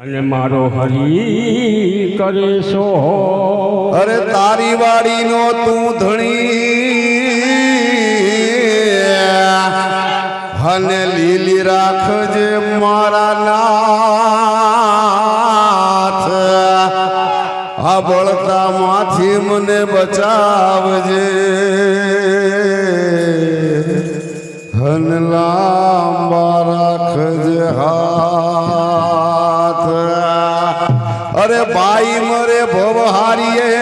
અને મારો હરી કરે સો અરે તારી વાડીનો તું ધણી અને લીલી રાખજે મારા નાથ આ બળતા માંથી મને બચાવજે હન લાંબા રાખજે હાથ અરે ભાઈ મરે ભવહારીએ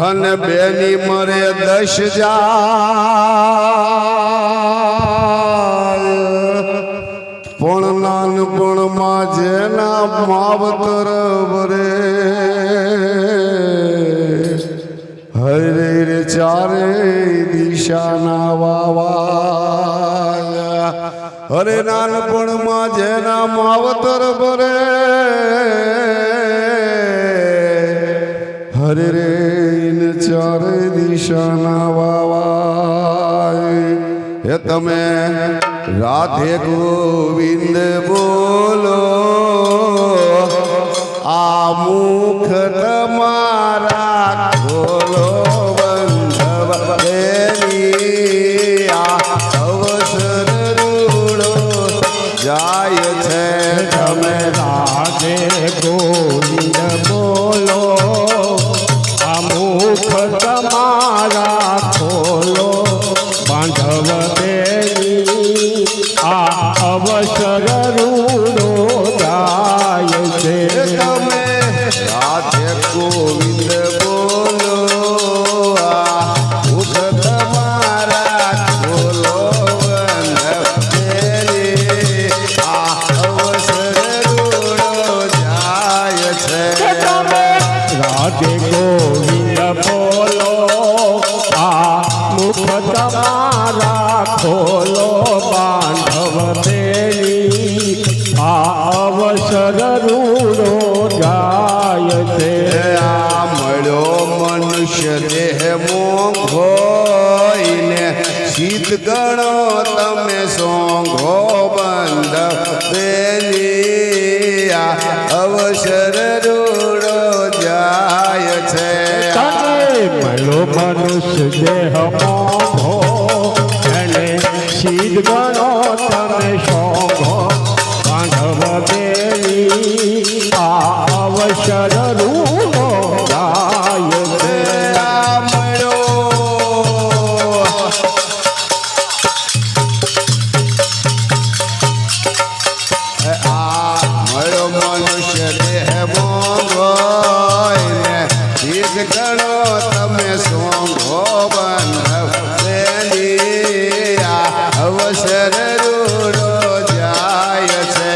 અને બેની મરે 10 જાય પણ નાનપણમાં જેના માવતર ભરે હરે રે ચારે દિશાના વાવા અરે નાનપણમાં જેના માવતર ભરે હરે રે ચારે દિશાના વાવા એ તમે રાધે ગોવિંદ બોલો આ મુખ તમારા ખોલો બંધવ દેવી આ અવસર રૂડો જાય છે તમે રાધે ગોવિંદ બોલો આ મુખ તમારા ખોલો બાંધવ દેવી આ અવસર રૂડો જાય છે તમે રાધે ગોવિંદ બોલો આ મુખ તમારા ખોલો બંધવ આ અવસર રૂડો જાય છે રાધે ગોવિંદ બોલો આ મુખ તમારા ખોલો બાંધવ દેવી આ અવસર રૂડો જાય છે આ મળ્યો મનુષ્ય દેહ મોંઘો ને શીત ગણો તમે સોંઘો બંધ બેની આ અવસર રૂડો જાય છે મળો મનુષ્ય દેહ મોંઘો એને શીત ગણો તમે સોંઘો બાંધવ દેવી આ અવસર રૂડો જાય છે આ મળ્યો મનુષ્ય દેહ મોંઘો ને શીત ગણો તમે સોંઘો બંધવ બેની આ અવસર રૂડો જાય છે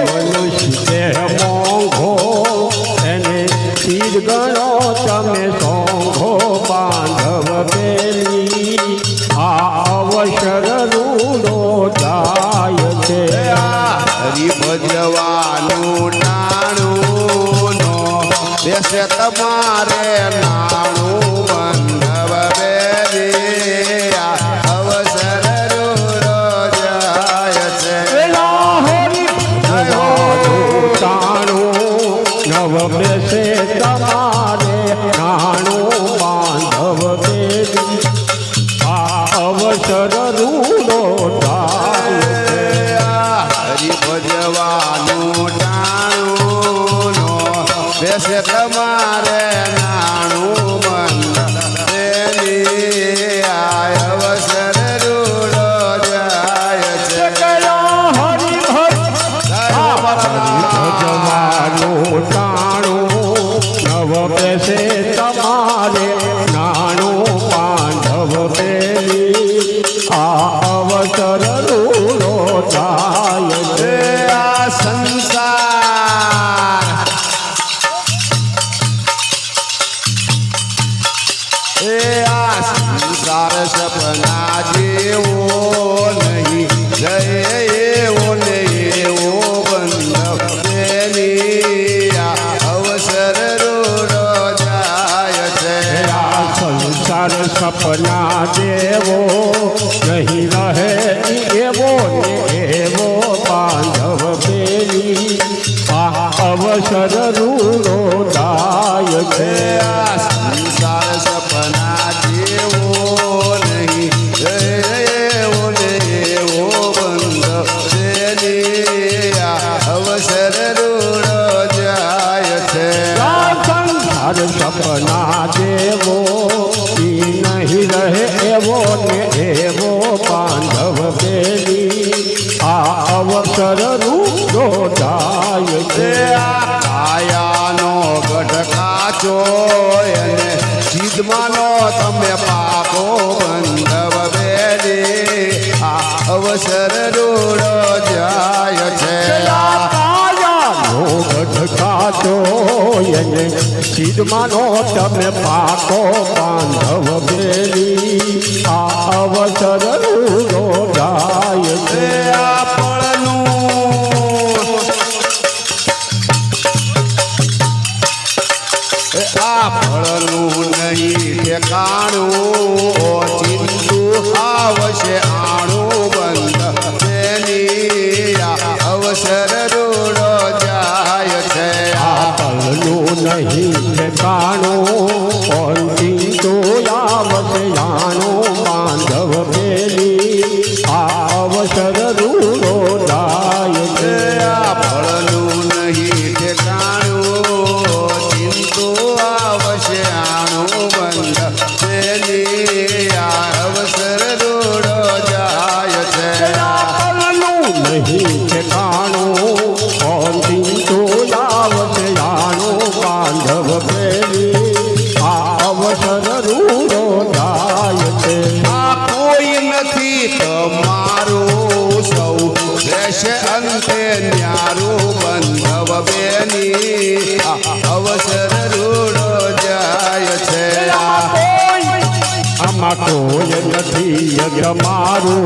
મનુષ્ય દેહ મોંઘો એને શીર ગણો તમે સોંઘો બાંધવ બેની આ અવસર રૂડો જાય છે હરી ભજવાનું ટાણું નો દેશે તમારે નાણું બંધવ બેની આ અવસર રૂડો જાય છે નવ બેસે તમારે નાણું બાંધવ દેવી આ અવસર રૂડો થાય છે હરી ભજવાનું ટાણું નો બેસે તમારે નાણું એવો બાંધવ પેલી આ અવસર રૂડો દાય છે આ સંસાર સપના જેવો નહીં એવો ને એવો બંધ તેની આ અવસર રૂડ જાય છે સંસાર સપના જેવો ઈ નહીં રહે એવો ને એવો બાંધવ પેલી આ અવસર રૂડો દાય છે આયાનો ગઢ કાચો અને સિદ્ધમાનો તમે પાકો બંધવ બેલી આ અવસર રૂડો જાય છે કાયાનો ગઢકાતો એને સિદ્ધમાનો તમે પાકો બાંધવ બેલી આ અવસર રૂડો દાય છે આ પળનું આ ફળનું નહીં ઠેકાણું ચિંતુ આવશે આણું બંધ તેની આ અવસર રૂડો જાય છે આ પલનું નહીં ઠેકાણું પંચી તો આવશે જાણું બાંધવ પેલી આ અવસર રૂડો દાય છે આ ફળનું નહીં ઠેકાણું ચિંતુ આવશે આણું બંધ તેની આ અવસર રૂડો જાય છે પલનું નહીં ઠેકાણું પંચી તો આવશે જાણું બાંધવ પેલી આ અવસર રૂડો દાય છે આ કોઈ નથી તમારું સૌ રહેશે અંતે ન્યારું બંધવ બેની આ અવસર રૂડો જાય છે આમાં કોઈ નથી તમારું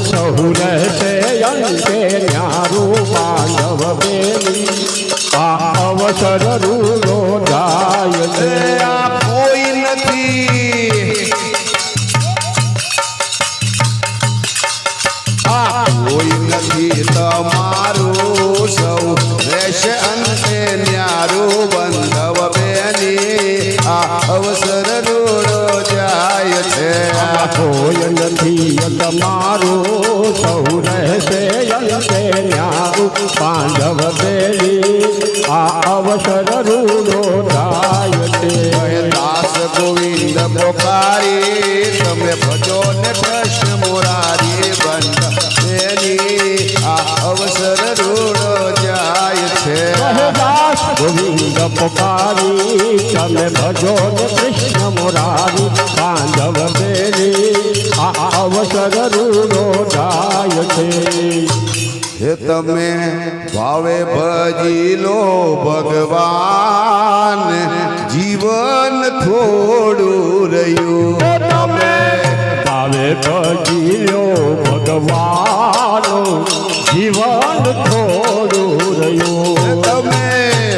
સહુ રહેશે અંતે ન્યારું બાંધવ બેની આ અવસર રૂડો દાય છે આ કોઈ નથી આ કોઈ નથી તમારું સૌ રહેશે અંતે ન્યારું બંધવ બેની આ અવસર રૂડો જાય છે કોઈ નથી તમારું સહુ રહેશે અંતે ન્યારું બાંધવ બેની આ અવસર રૂડો દાય છે દાસ ગોવિંદ પોકારી તમે ભજો ને કૃષ્ણ મોરારી બંધ તેની આ અવસર રૂડો જાય છે દાસ ગોવિંદ પોકારી તમે ભજો ને કૃષ્ણ મુરારી બાંધવ બેલી આ અવસર રૂડો દાય છે હે તમે ભાવે ભજી લો ભગવાન જીવન થોડું રહ્યું તમે ભાવે ભજીલો ભગવાન જીવન થોડું રહ્યું તમે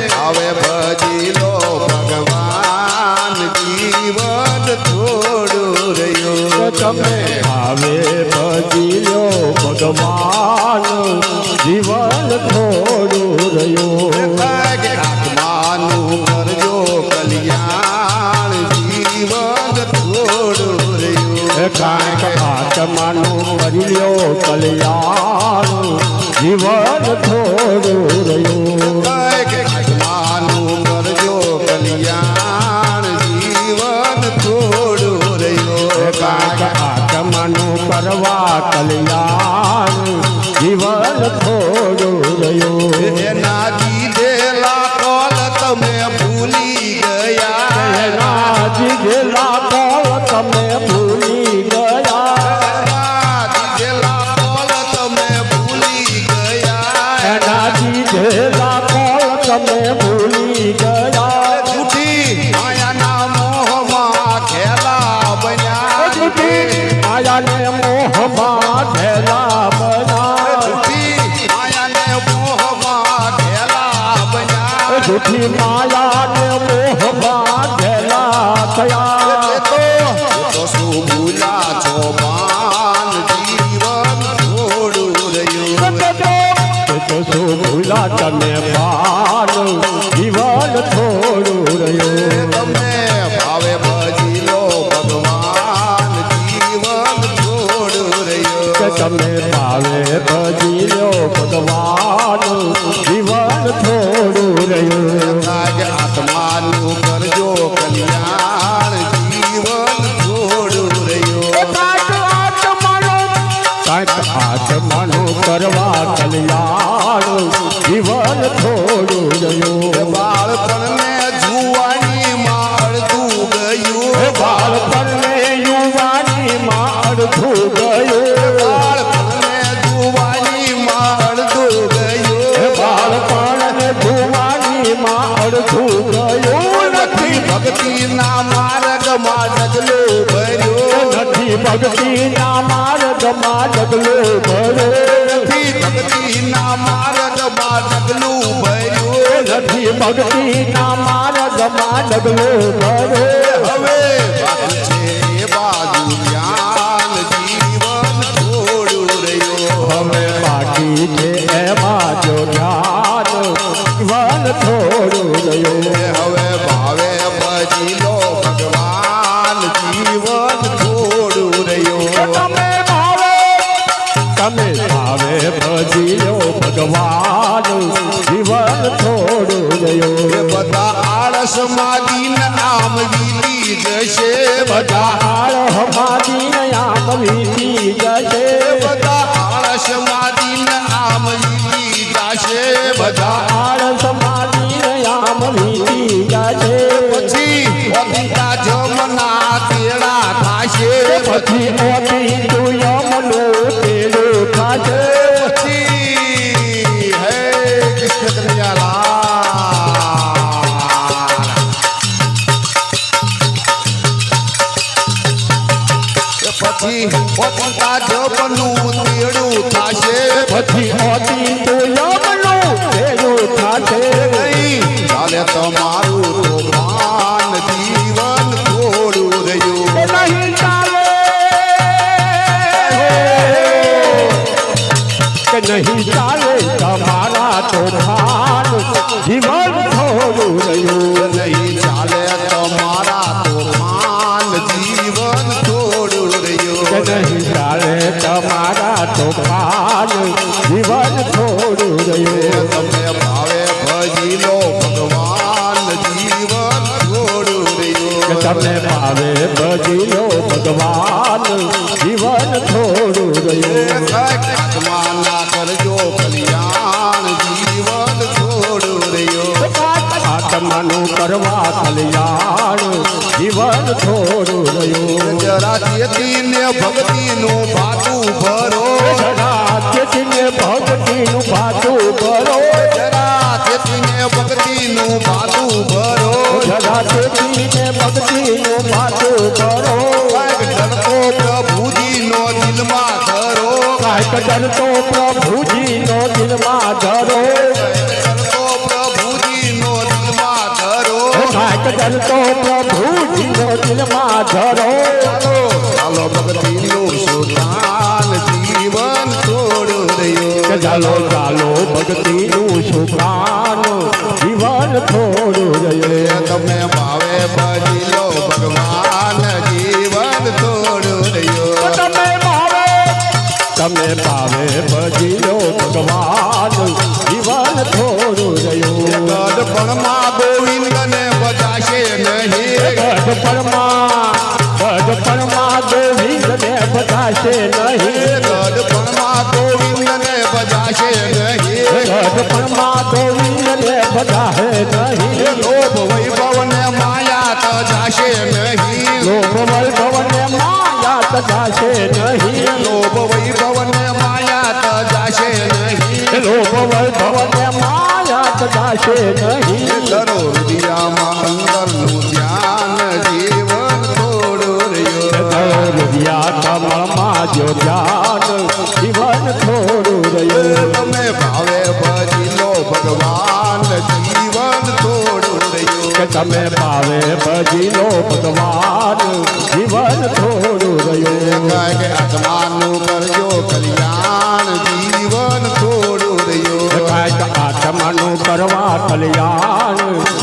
ભાવે ભજી લો ભગવાન જીવન થોડું રહ્યું તમે ભાવે ભજીલો ભગવાન જીવન થોડું રહ્યું આત્માનું કરજો કલ્યાણ જીવન થોડું રહ્યું કાંઈક આત્માનું કરી લ્યો કલ્યાણ જીવન થોડું રહ્યું આત્માનું કરજો કલ્યાણ જીવન થોડું રહ્યું કાંઈક આત્માનું કરવા કલ્યાણ જીવન થોડું રહ્યું એના દીધેલા કોલ તમે ભૂલી ગયા એના જીધેલા કોલ તમે ભૂલી ગયા દીધેલા કોલ તમે ભૂલી ગયા એના જીધેલા કોલ તો શું ભૂલા તમે પાન જીવન થોડું રહ્યું તમને ભાવે ભજી લો ભગવાન જીવન થોડું રહ્યું કે તમે ભાવે ભજી લો ભગવાન જીવન થોડું રહ્યું આજ આત્માનું કરજો કલ્યાણ જીવન થોડું રહ્યું આત્માનું કરવા કલ્યાણ જીવન થોડું રહ્યું બાળપણને જુવાનીમાં અડધું ગયું બાળપણને યુવાનીમાં અડધું ગયું બાળપણને જુવાનીમાં અડધું ગયું બાળપણને જુવાનીમાં અડધું ગયું નથી ભક્તિના માર્ગમાં ડગલો ભર્યો નથી ભક્તિના માર્ગમાં ડગલો ભર્યો નથી ભક્તિના માર્ગમાં ડગલું ભર્યું નથી ભક્તિના માર્ગમાં ડગલો ભર્યો હવે બાકી છે એ બાજુ જ્ઞાન જીવન થોડું રહ્યું હવે બાકી છે એમાં જો ધ્યાન જીવન થોડું રહ્યું હવે ભાવે ભજી લો ભગવાન જીવન થોડું રહ્યું તમે ભાવે ભજી લો ભગવાન જીવન થોડું રહ્યું બધા આળસમાં દિન આમ વીતી જશે બધા આળહમાં આમ વીતી જશે બધા આળસમાં દિન આમ વીતી જશે બધા આળસમાં આમ વીતી જશે પછી અતિતા જમના તેડા થાશે પછી ઓતી તું યમનો તેડો થાશે પછી હે કૃષ્ણ કનૈયાલાલ પછી અતિતા જમનું તેડું થાશે પછી ઓતી તું યમનો તેડો થાશે નહીં ચાલે તમારું તોફાન જીવન થોડું રહ્યું નહીં ચાલે કે નહીં ચાલે તમારા તોફાન જીવન થોડું રહ્યું નહીં ચાલે તમારા તોફાન જીવન થોડું કે રહ્યું નહીં ચાલે તમારા તોફાન જીવન થોડું રહ્યું તમને ભાવે ભજી લો ભગવાન જીવન થોડું કે રહ્યું તમને ભાવે ભજી લો ભગવાન જીવન થોડું રહ્યું આત્માના કરજો કલ્યાણ જીવન થોડું રહ્યું આત્માનું કરવા કલ્યાણ જીવન થોડું રહ્યું જરા ચેતીને ભક્તિનું ભાતું ભરો ચેતીને ભક્તિનું ભાતું ભરો જરા ચેતીને ભક્તિનું ભાતું ભરો જરા ચેતીને ભક્તિનું ભાતું ભરો ડરતો પ્રભુજીનો દિલમાં ધરો કાંઈક ડરતો પ્રભુજીનો દિલમાં ધરો ડરતો પ્રભુજીનો દિલમાં ધરો કાંઈક ડરતો પ્રભુજીનો દિલમાં ધરો ચાલો ભક્તિનું સુદાન જીવન થોડું કે રહ્યું ચાલો ચાલો ભક્તિનું સુકાન જીવન થોડું રહ્યું તમે ભાવે ભજી લો ભગવાન જીવન થોડું રહ્યું તમે ભાવે ભજી લો ભગવાન જીવન થોડું રહ્યું ગઢપણમાં ગોવિંદને બજાશે નહીં ગઢપણમાં ગોવિંદને બધાશે નહીં ગઢપણમાં ગોવિંદને બજાશે નહીં ગઢપણમાં ગોવિંદને બધાશે નહીં લોભ વૈભવને માયા તજાશે નહીં લોભ વૈભવને માયા તજાશે નહીં લોભ વૈભવને માયા તજાશે નહીં લોભ વૈભવને માયા તજાશે નહીં કરો હૃદયમાં અંદરનું ધ્યાન જીવન થોડું રહ્યું રૂપિયા કમળમાં જો ધ્યાન જીવન થોડું રહ્યું તમે ભાવે ભજી લો ભગવાન જીવન થોડું રહ્યું કે તમે ભાવે ભજી લો ભગવાન જીવન થોડું રહ્યું કે આત્માનું કરજો કલ્યાણ જીવન કરવા કલ્યાણ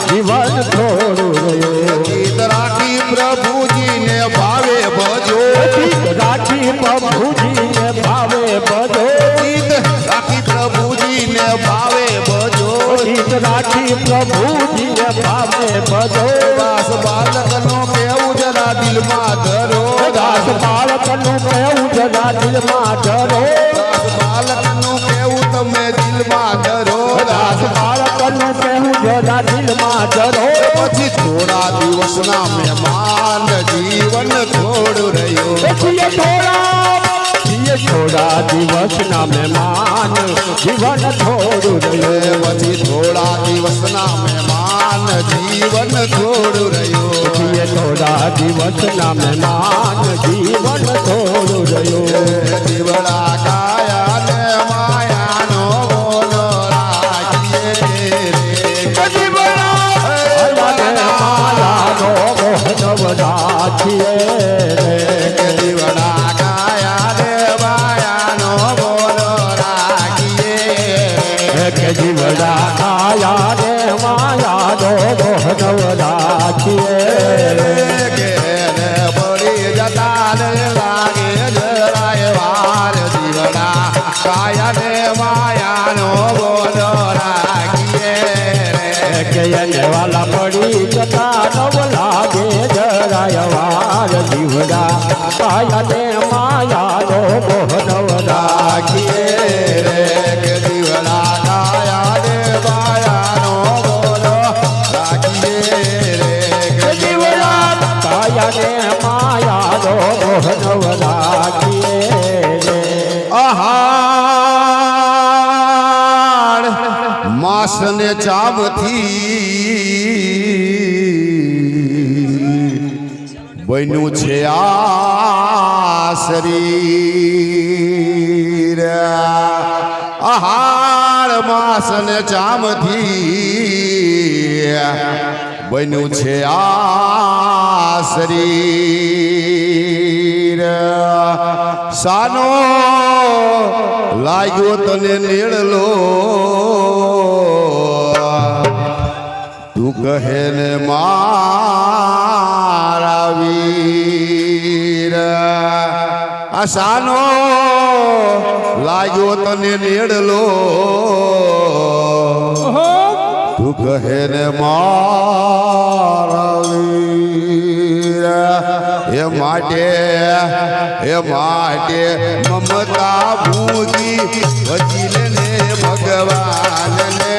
જીવન થોડું રહ્યું ગીત રાખી પ્રભુજીને ભાવે ભજો ગીત રાખી પ્રભુજીને ભાવે ભજો ગીત રાખી પ્રભુજીને ભાવે ભજો ગીત રાખી પ્રભુજીને ભાવે ભજો દાસ બાલકનો કેવું જરા દિલમાં ધરો દાસ બાળકનું કહેવું જરા દિલમાં ધરો દાસ બાલકનું કેવું તમે દિલમાં ધરો દાસ બાળકનું કહેવું જરા દિલમાં ધરો પછી થોડા દિવસના મહેમાન જીવન થોડું રહ્યું છીએ થોડા દિવસના મહેમાન જીવન થોડું રહ્યું પછી થોડા દિવસના મહેમાન જીવન થોડું રહ્યું છીએ થોડા દિવસના મહેમાન જીવન થોડું રહ્યું જીવડા કાયા ને માયાનો બોલો રાખીએ રે માયાનો મોહનવ રાખીએ કે જીવડા કાયા ને માયાનો બોલો રાખીએ કે જીવડા કાયા રે માયાનો મોહનવ રાખીએ કે ને પડી જતા ને લાગે જરાય વાર જીવડા કાયા ને માયાનો બોલો રાખીએ કે એને વાલા પડી જતા નવ લાગે જરાય વાર જીવડા કાયા ને માયાનો મોહનવ રાખીએ રે કે જીવડા કાયા ને માયાનો બોલો રાખીએ રે કે જીવડા કાયા ને માયાનો મોહનવ રાખીએ આહાર માસ ને ચામથી બન્યું છે આ શરીર આહાર માસ ને ચામથી બન્યું છે આ શરીર સાનો લાગ્યો તને નીળલો તું કહે ને મારા વીર આ સાનો લાગ્યો તને નીળલો તું કહે ને મારા વીર એ માટે મમતા ભૂજી વચીલ ને ભગવાન ને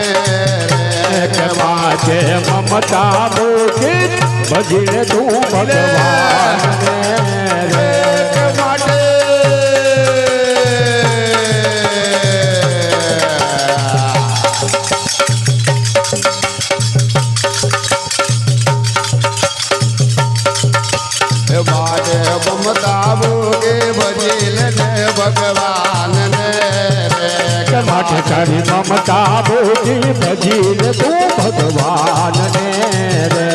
માથે મમતા મૂકી ભજીને તું ભગવાન રે માટે મમતા ભૂગે ભજીલ ને ભગવાન ને માટે તારી મમતા મૂકી ભજીને તું ભગવાન ને રે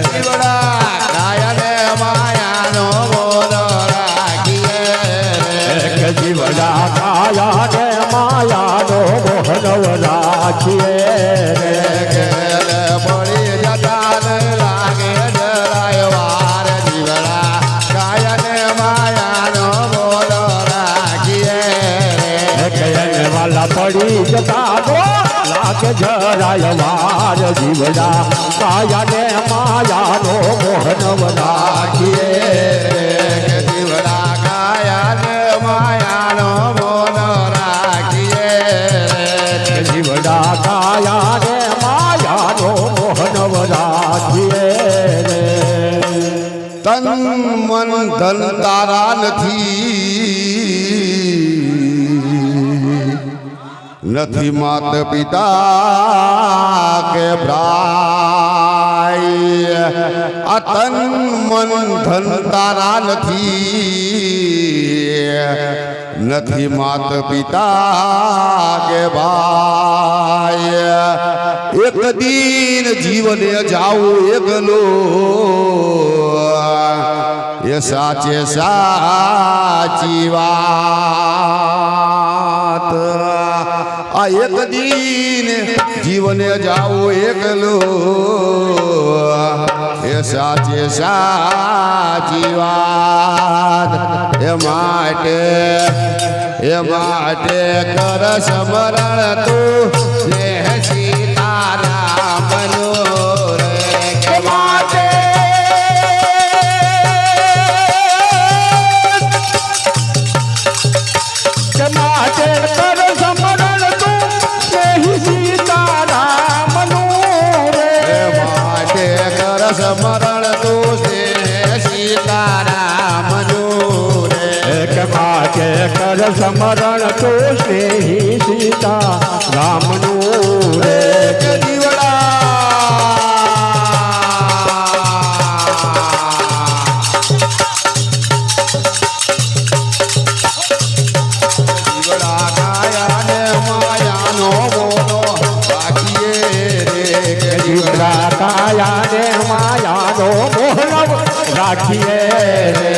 જીવડા કાયા ને માયાનો બોલો રાખીએ જીવડા કાયા ને માયાનો મોહનવ રાખીએ રે પડી જતા ને લાગે જરાય વાર જીવડા કાયા ને માયાનો બોલો રાખીએ વાલા પડી જતા લાગે જરાય વાર જીવડા કાયા ને માયાનો મોહનવ રાખીએ જીવડા કાયા ને માયાનો બોલો રાખીએ જીવડા કાયા ને માયાનો મોહનવ રાખીએ તન મન ધન તારા નથી માત પિતા કે ભાઈ આ તન મન ધન તારા નથી માત પિતા કે ભાઈ એક દિન જીવને જાવું એકલો એ સાચે સાચી વાત આ એક દીન જીવને જાવું એકલો એ સાચે સાચી વાત એ માટે કર સ્મરણ તું સ્નેહ સીતારામનો રે કે માટે કર સમરણ તું સ્નેહી સીતારામનું રે માટે કર સ્મરણ તું સ્નેહ સીતારામનું રે કે માટે કર સમરણ તું સ્નેહી સીતારામનું રે કે જીવડા કાયા ને માયાનો મોનો રાખીએ રે કે જીવડા કાયા ને માયાનો મોહનવ રાખીએ રે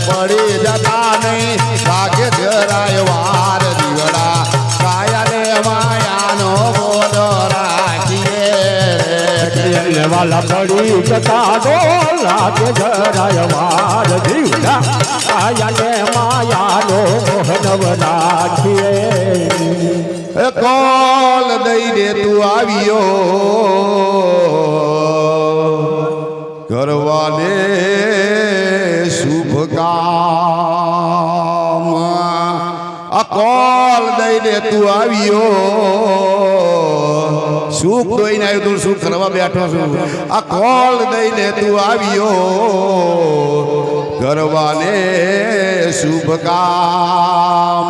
પડી જતા નહીં ભાગ્ય જરાય વાર જીવડા કાયા ને માયાનો મોનો રાખીએ રે વાલા પડી જતા લાગે જરાય વાર જીવડા કાયા ને માયાનો મોહનવ રાખીએ એ કોલ દઈને તું આવ્યો કરવાને શુભ કામ આ કોલ દઈને તું આવ્યો સુખ દઈને આવ્યો તું સુખ કરવા બેઠો છું આ કોલ દઈને તું આવ્યો કરવાને શુભ કામ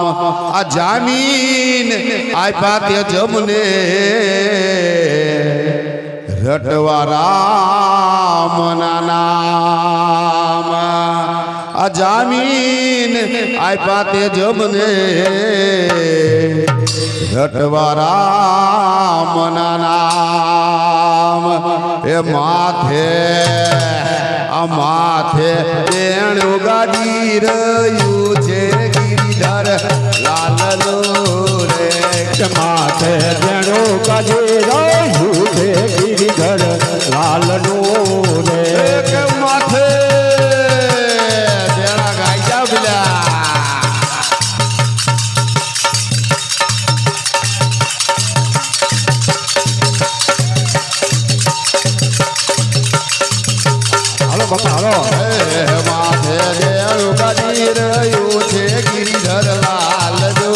આ જામીન આપ્યા તે જમને રટવા રામના નામ આ જામીન આપ્યા તે જમને રટવા રામના નામ એ માથે તેણું ગાડી રહ્યું છે ગિરિધર લાલનો રે માથે જેણો કાઢી રહ્યું છે ગિરિધર લાલનું રે કે માથે તેણા ગાયા બિલા હાલો બાપા હાલો માથે તેણું ગાડી રહ્યું છે ગિરિધર લાલનો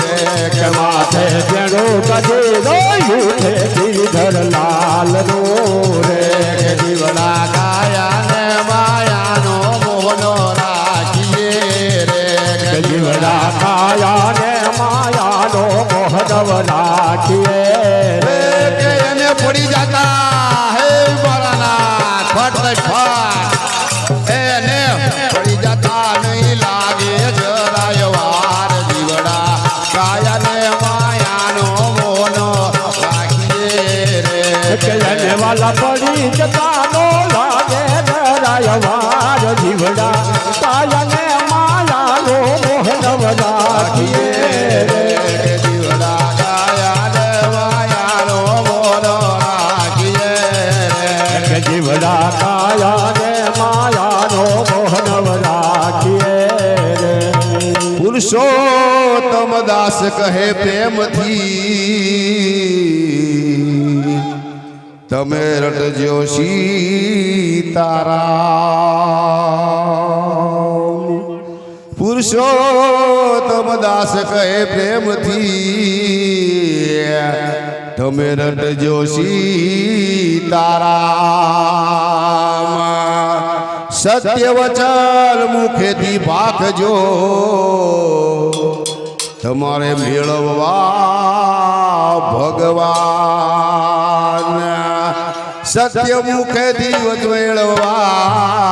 રે કે માથે જેણો કાઢી રહ્યું છે ગિરિધર લાલનું રે કે જીવડા કાયા ને માયાનો મોહનો રાખીએ રે કે જીવડા કાયા ને માયાનો મોહનવ રાખીએ રે કે એને પડી જતા હે મારાના ફટ એને પડી જતા નહીં લાગે જરાય વાર જીવડા કાયા ને માયાનો મોહનો રાખીએ રે કે એને વાલા પડી જતા નો લાગે જરાય વાર જીવડા કાયા ને માયાનો મોહનવ રાખીએ રે કે જીવડા કાયા ને માયાનો મોહનો રાખીએ રે કે જીવડા કાયા ને માયાનો મોહનવ રાખીએ રે પુરુષોત્તમ દાસ કહે પ્રેમથી તમે રટજો સીતારામ પુરુષોત્તમ દાસ કહે પ્રેમથી તમે રટજો સીતારામ સત્ય વચન મુખેથી ભાખજો તમારે મેળવવા ભગવાન સત્ય મુખેથી મેળવવા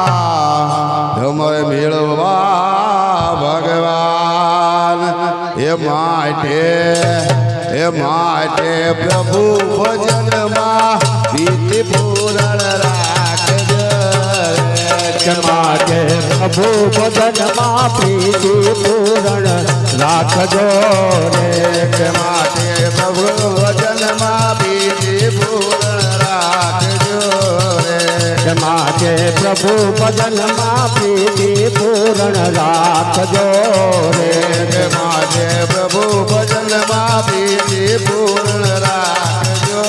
તમારે મેળવવા ભગવાન એ માટે પ્રભુ ભજનમાં પ્રીતિ પૂરણ રાખજો કે માટે પ્રભુ ભજનમાં પ્રીતિ પૂરણ રાખજો રે કે માટે પ્રભુ વચનમાં બીજી પૂર્ણ રાખજો રે માટે પ્રભુ ભજનમાં પ્રીતિ પૂરણ રાખજો રે કે માટે પ્રભુ ભજનમાં બીજી પૂર્ણ રાખજો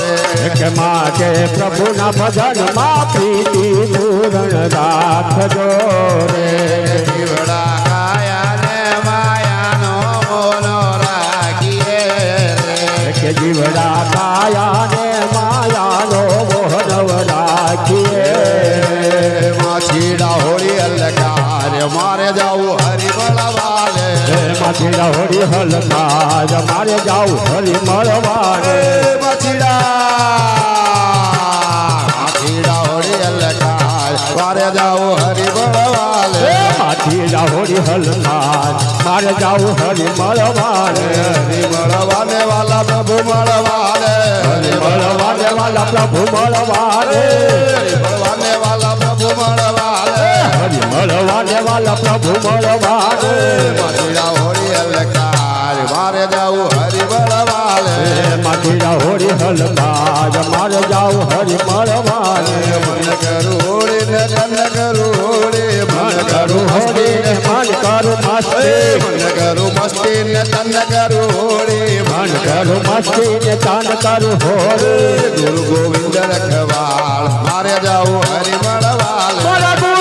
રે કે માટે પ્રભુના ભજનમાં પ્રીતિ પૂરણ રાખજો રે જીવડા કાયાને માયાનો મોનો રાખીએ રે કે જીવડા કાયાને માયાનો મોહનવ રાખીએ માછીડા હોળી અલકાર મારે જાવું હરિમળવાલે માથીડા હોડી હલકાર મારે જાઉં હરી મળવાને માછીડા હોળી અલકાર મારે જાવું હરિમળવાલે માથીડા હોડી હલકાર મારે જાઉં હરી મળવાને હરિમળવાને વાલા પ્રભુ મળવાલે મળવાને વાલા પ્રભુ મળવાને હરિમળવાને વાલા પ્રભુ મળવાલે હરી મળવાને વાલા પ્રભુ મળવાને માછીડા હોળી અલકાર મારે જાવું હરિમળવાલે માથીડા હોડી હલકાર મારે જાઉં હરી મળવાને મન કરું હોળી ને તન કરું હોળી મન કરું હોડી ને મન કરું મસ્તી મન કરું મસ્તી ને તન કરું હોળી મન કરું મસ્તી ને તાન કરું હોડી ગુરુ ગોવિંદ રખવાળ મારે જાવું હરિમળવાલ મારા ગુરુ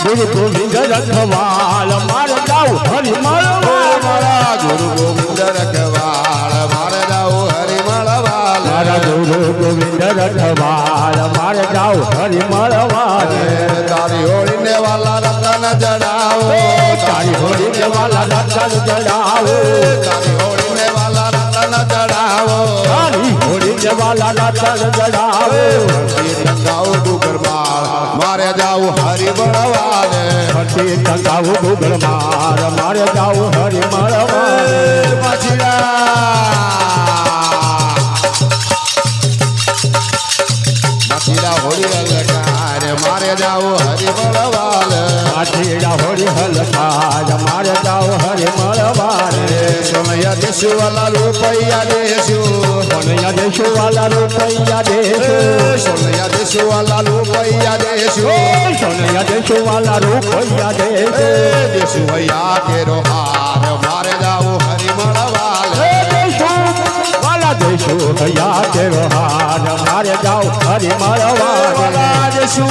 ગુરુ ગોવિંદ રખવાલ મારે જાઉં હરી મળવાને મારા ગુરુ ગોવિંદ રખવાળ મારે જાવું હરિમળવાલ મારા ગુરુ ગોવિંદ રખવાલ મારે જાઉં હરી મળવાને તારી હોળી ને વાલા રતન જડાવો તારી હોડી ને વાલા રતન જડાવો તારી હોળી ને વાલા રતન જડાવો તારી હોડી ને વાલા રતન જડાવો ટંગાઓ ડુગરમાળ મારે જાવું હરિમળવાલે ફરતી ટંગાવું ગુગળ માર મારે જાઉં હરી મળવાને માછીડા હોળી અલકાર મારે જાવું હરિમળવાલ માથીડા હોડી હલકાર મારે જાઉં હરી મળવાને સોનૈયા દેશુ વાલા રૂપૈયા દેશુ સોનૈયા દેશુ વાલા રૂપૈયા દેશુ સોનૈયા દેશુ વાલા રૂપૈયા દેશુ સોનૈયા દેશુ વાલા રૂપૈયા દેશુ દેશુ હૈયા કેરો હાર મારે જાવું હરિમળવાલ દેશુ વાલા દેશુ હૈયા કેરો હાર મારે જાઉં હરી મળવાને દેશુ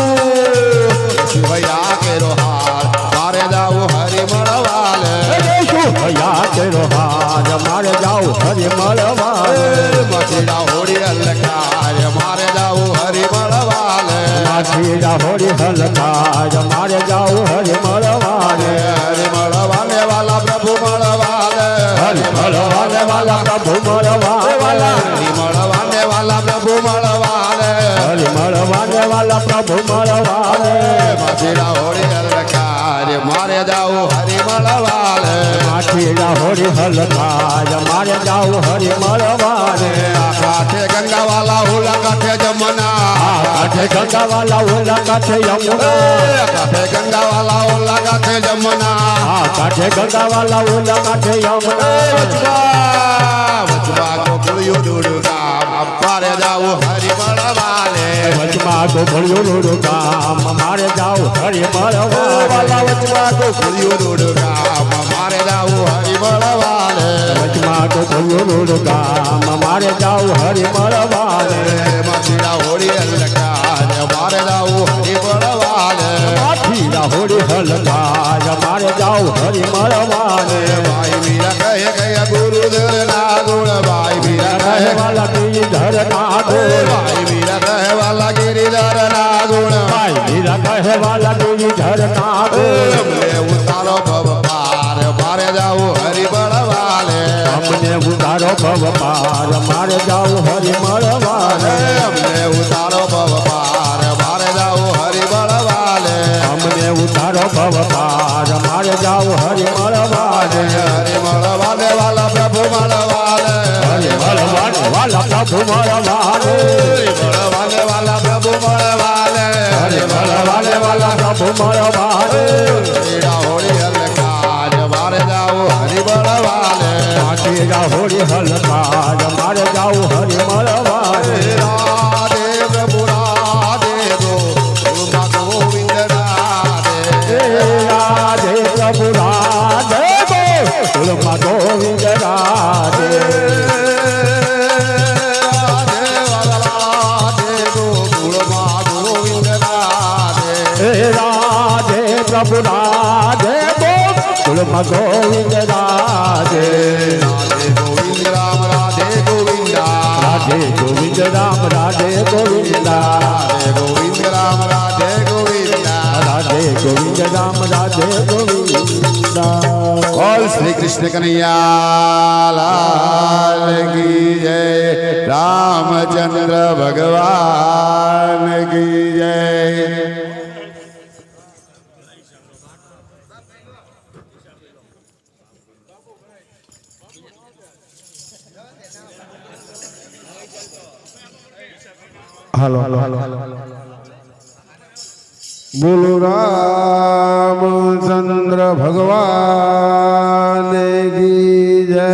હૈયા કેરો હાર મારે જાવું હરિમળવાલ દેશુ હૈયા કેરો હાર મારે જાઉં હરી મળવાને માછીડા હોળી અલકાર મારે જાવું હરિમળવાલ માથીડા હોડી હલકાર મારે જાઉં હરી મળવાને હરિમળવાને વાલા પ્રભુ મળવાલ હરી મળવાને વાલા પ્રભુ મળવાને હરિમળવાને વાલા પ્રભુ મળવાલ હરી મળવાને વાલા પ્રભુ મળવાને માછીડા હોળી અલકાર મારે જાવું હરિમળવાલ માથીડા હોડી હલકાર મારે જાઉં હરી મળવાને કાંઠે ગંગા વાલા હોલા કાંઠે જમના કાંઠે ગંગા વાલા ઓલા કાંઠે યમુના કાંઠે ગંગા વાલા હોલા કાંઠે જમના કાંઠે ગંગા વાલા ઓલા કાંઠે યમુના વચવા ગોકળિયું ડુડુકા મારે જાવું હરિમળવાલે વચમાં ગોભળિયું લોડું ગામ મારે જાઉં હરી મળવાને વાલા વચવા ગોકળિયું ડુડુકા મારે જાવું હરિમળવાલે વચમાં ગોભળિયું લોડું ગામ મારે જાઉં હરી મળવાને માછીડા હોળી અલકાર મારે જાવું હરિમળવાલે માથીડા હોડી હલકાર મારે જાઉં હરી મળવાને ભાઈ મીરા કહે ગયા ગુરુદેવ ના ગુણ ભાઈ મીરા કહે વાલા ગિરિધર ના ગુણ ભાઈ મીરા કહે વાલા ગિરિધર ના ગુણ ભાઈ મીરા કહે વાલા ગિરિધર ના ગુણ અમને ઉતારો ભવ પાર મારે જાવું હરિમળવાલે અમને ઉતારો ભવ પાર મારે જાઉં હરી મળવાને અમને ઉતારો ભવ પાર મારે જાવું હરિમળવાલે અમને ઉતારો ભવ પાર મારે જાઉં હરી મળવાને હરિમળવાલે વાલા પ્રભુ મળવાલે હરી મળવાને વાલા પ્રભુ મળવાને મળવાલે વાલા પ્રભુ મળવાલે હરે મળવાને વાલા પ્રભુ મળવાને તેરા હોળી હલકાર મારે જાવું હરિ મળવાલે તેરા હોળી હલકાર મારે જાવું હરિ મળવાને રાધે પ્રભુ રાધે ગોવિંદ રાધે રાધે પ્રભુ રાધે ગોકુળમાં ગોવિંદ રાધે રાધે પ્રભુ રાધે ગોકુળમાં ગોવિંદ રાધે ગોવિંદ રામ રાધે ગોવિંદા રાધે ગોવિંદ રામ રાધે ગોવિંદા રાધે ગોવિંદ રામ રાધે ગોવિંદા રાધે ગોવિંદ રામ રાધે ગોવિંદા બોલ શ્રી કૃષ્ણ કનૈયા લાલ કી જય રામચંદ્ર ભગવાન કી જય હાલો હાલો હાલો બોલો રામચંદ્ર ભગવાન કી જય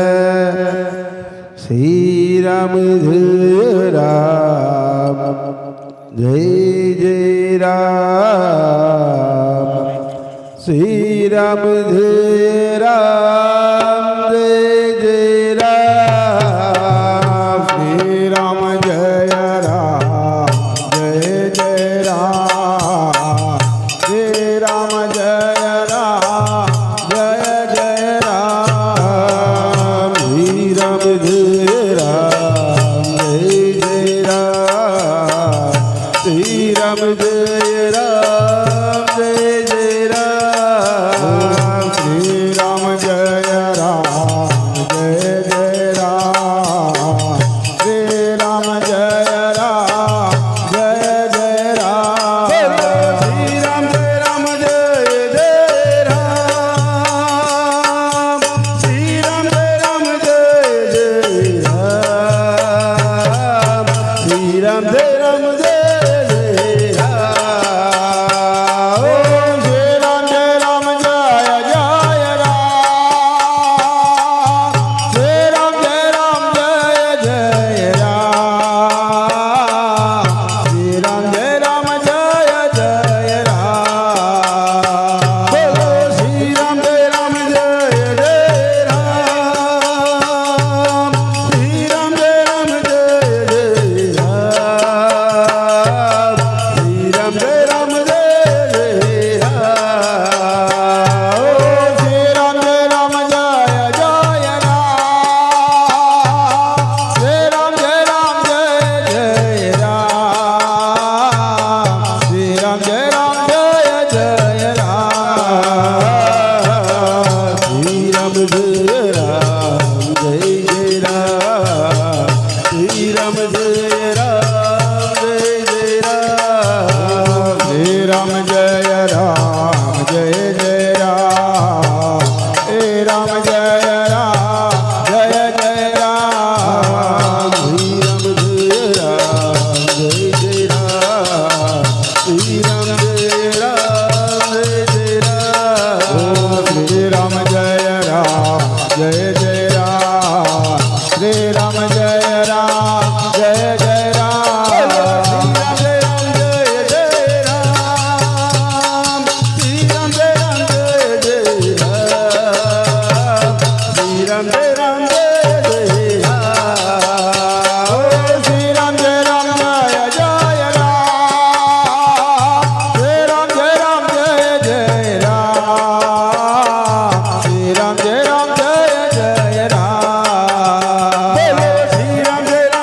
શ્રી રામ જય રામ જય જય રામ શ્રી રામ જય રામ જય જય રામ શ્રી રામ જય રામ જય જય રામ શ્રી રામ જય રામ જય જય રામ શ્રી રામ જય રામ જય જય રામ શ્રી રામ જય રામ જય જય રામ શ્રી રામ જય રામ જય જય રામ શ્રી રામ જય રામ જય જય રામ શ્રી રામ જય રામ જય જય રામ શ્રી રામ જય રામ જય જય રામ શ્રી રામ જય રામ જય જય રામ ઓમ શ્રી રામ જય રામ જય જય રામ શ્રી રામ જય રામ જય જય રામ શ્રી રામ જય રામ જય જય રામ બોલો શ્રી રામ જય રામ જય જય રામ શ્રી રામ જય રામ જય જય રામ શ્રી રામ જય રામ જય જય રામ ઓ શ્રી રામ જય રામ જય જય રામ શ્રી રામ જય રામ જય જય રામ શ્રી રામ જય રામ જય જય રામ શ્રી રામ જય રામ જય જય રામ શ્રી રામ જય રામ જય જય રામ શ્રી રામ જય રામ જય જય રામ હે રામ જય રામ જય જય રામ શ્રી રામ જય રામ જય જય રામ શ્રી રામ જય રામ જય જય રામ શ્રી રામ જય રામ જય જય રામ શ્રી રામ જય રામ જય જય રામ શ્રી રામ જય રામ જય જય રામ શ્રી રામ જય રામ જય જય રામ શ્રી રામ જય રામ જય જય રામ ઓ શ્રી રામ જય રામ જય જય રામ શ્રી રામ જય રામ જય જય રામ શ્રી રામ જય રામ જય જય રામ બોલો શ્રી રામ જય Ram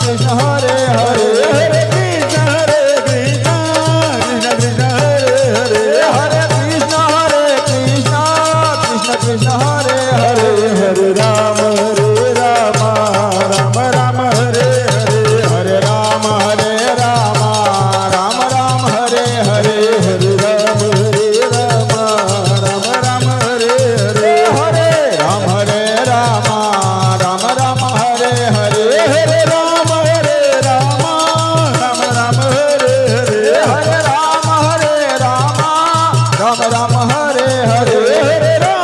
Krishna Hare Hare Hare Krishna Hare Krishna Krishna Krishna Hare Hare Hare Krishna Hare Krishna Krishna Krishna Hare Hare Hare Rama Rama Rama Hare Hare Hare Rama Rama Rama Hare Hare Hare Rama Rama Hare Hare Hare Rama Rama Rama Hare Hare Hare Rama Rama Rama Hare Hare Hare Rama Rama Hare Hare Hare Rama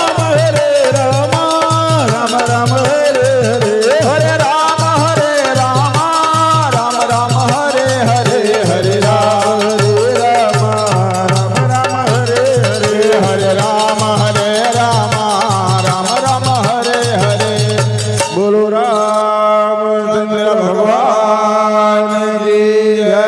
Rama Rama Hare Hare Hare Rama Rama Hare Hare Hare Rama Rama Hare Hare Hare Rama Rama Hare Hare બોલો રામચંદ્ર ભગવાન કી જય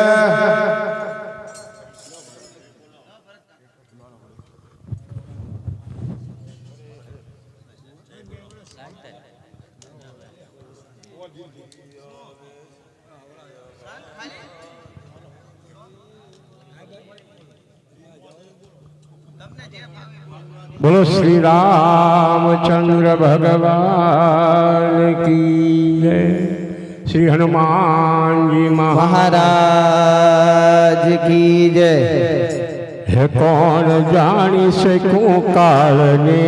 બોલો શ્રી રામચંદ્ર ભગવાન કી જય શ્રી હનુમાનજી महाराज की जय હે કોણ જાણી શકું કાળને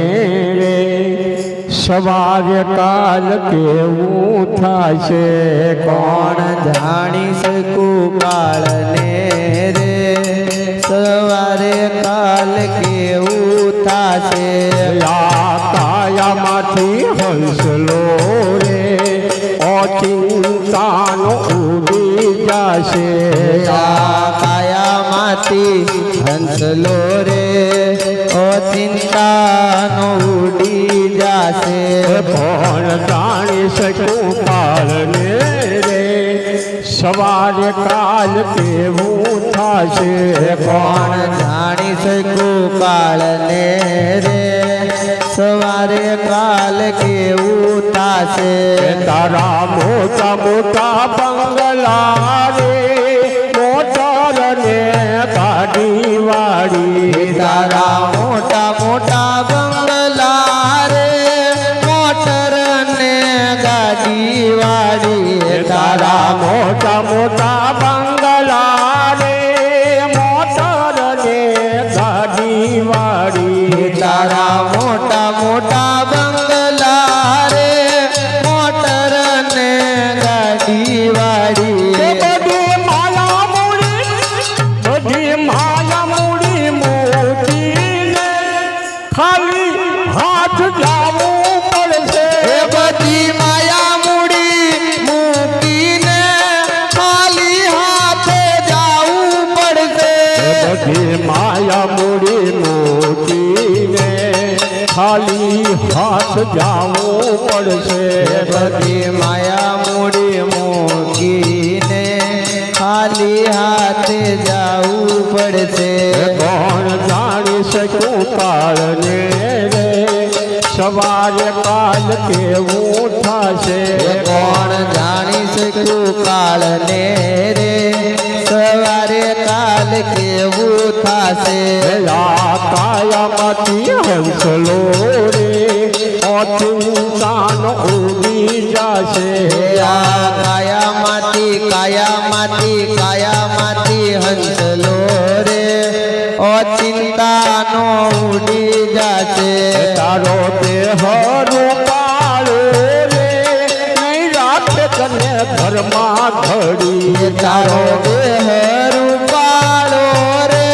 રે સવારે કાલ કેવું થાશે કોણ જાણી શકું કાળને રે સવારે કાલ કેવું થાશે આ કાયામાંથી હંસલો રે અચિંતાનો ઉડી જાશે આ કાયામાંથી હંસલો રે ઓ ચિંતાનો ઉડી જાશે કોણ જાણી શકું કાળને રે સવારે કાલ કેવું થાશે કોણ જાણી શકું કાળને રે સવારે કાલ કેવું થાશે તારા મોટા મોટા બંગલા રે મોટર ને ગાડી વાળી તારા મોટા મોટા બંગલા રે મોટર ને ગાડી વાળી તારા મોટા મોટા બંગલા રે મોટર ને ગાડી વાળી તારા મોટા મોટા બંગલા રે મોટર ને ગાડી વાળી બધી માયા મૂડી મોતીને ખાલી હાથ જાવું પડશે એ બધી માયા મૂડી મૂકીને ખાલી હાથે જાવું પડશે બધી માયા મૂડી મોતીને ખાલી હાથ જાવું પડશે બધી માયા મૂડી મૂકીને ખાલી હાથે જાવું પડશે કોણ જાણી શકું કાળને રે સવારે કાલ કેવું થશે કોણ જાણી શકું કાળને રે સવારે કાલ કેવું થાશે આ કાયામાંથી હંસલો રે અચિંતાનો ઉડી જાશે આ કાયામાંથી હંસલો રે અચિંતાનો ઉડી જાશે તારો દેહ રૂપાળો રે નહીં રાખે તને ઘરમાં ઘડી તારો દેહ રૂપાળો રે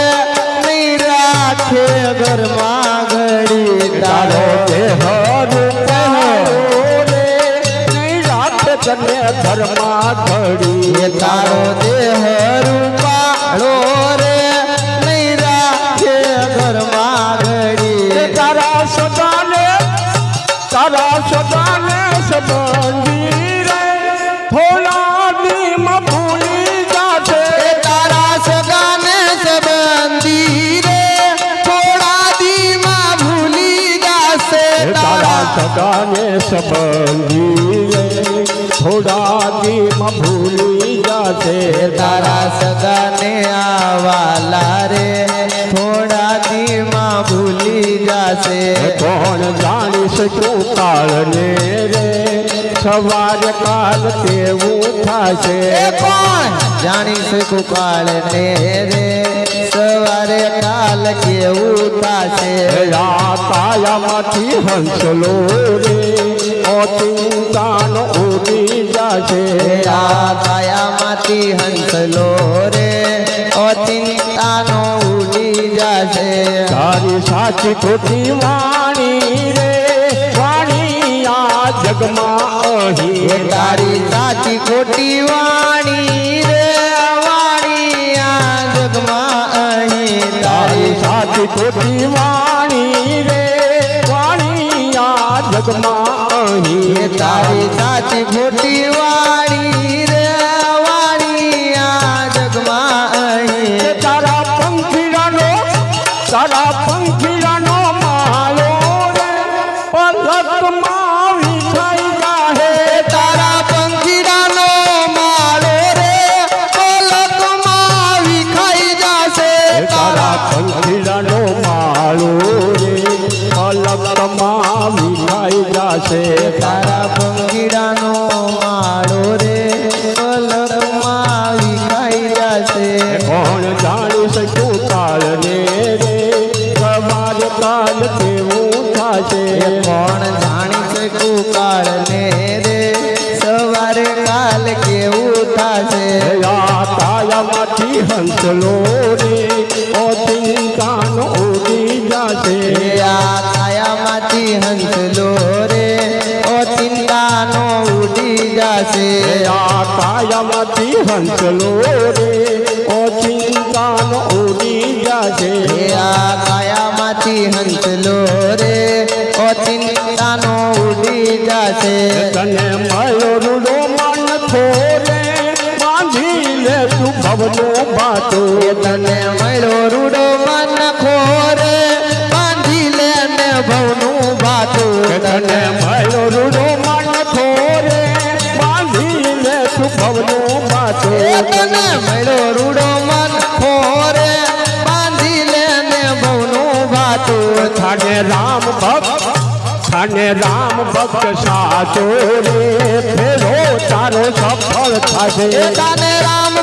નહીં રાખે ઘરમાં ઘડી તારો દેહ રૂપાળો રે નહીં રાખે તને ઘરમાં ઘડી તારો દેહ રૂપાળો રે નહીં રાખે ઘરમાં ઘડી તારા સદાને સંબંધી રે થોડા દીમાં ભૂલી જાશે તારા સગાને સંબંધી રે થોડા દીમાં ભૂલી જાશે તારા સદાને સંબંધી રે થોડા દીમાં ભૂલી જશે તારા સગાને આવાલા રે થોડા દીમાં ભૂલી જાશે કોણ જાણી શકું કાળને રે સવારે કાલ તેવું થશે એ કોણ જાણી શકું કાળને રે સવારે કાલ કેવું થાશે કાયામાંથી હંસલો રે ઓ ચિંતાનો ઉડી જશે આ કાયામાંથી હંસલો રે ઓ ચિંતાનો ઉડી જાશે તારી સાચી ખોટી વાણી રે વાણી આ જગમાં અહીં તારી સાચી ખોટી વાણી રે વાણી આ જગમાં અહીં તારી તારી સાચી ખોટી વાણી રે વાણી આ જગમાં અહીં તારી સાચી ખોટી વાણી રે વાણી આ જગમાં અહીં તારા પંખીડાનો માયો રે પલકમાં વિખાઈ જાહે તારા પંખીડાનો માળો રે પલકમાં વિખાઈ જાશે તારા પંખીડાનો માળો રે પલકમાં વિખાઈ જાશે તારા પંખીડાનો માળો રે પલકમાં વિખાઈ જાશે કોણ જાણી શકું કાળને રે સવારે કાલ તેવું થશે કોણ જાણી શકું કાળને રે સવારે કાલ કેવું થાશે કાયામાંથી હંસલો રે ઓ ચિંતાનો ઉડી જશે આ કાયામાંથી હંસલો રે ઓ ચિંતાનો ઉડી જાશે કાયામાંથી હંસલો રે ઓ ચિંતાનો ઉડી જશે આ કાયામાંથી હંસલો રે ઓ ચિંતાનો ઉડી જાશે તને મળ્યો રૂડો મન થોરે બાંધી લે તું ભવનો બાટો તને મળ્યો રૂડો મન ખોરે બાંધી લે ને ભવનું ભાતું તને મળ્યો રૂડો મન થોરે બાંધી લે તું ભવનો બાટો તને મળ્યો રૂડો મન ખોરે બાંધી લે ને ભવનું ભાતું થાને રામ ભક્ત સાચો રે ફેરો તારો સફળ થશે તને રામ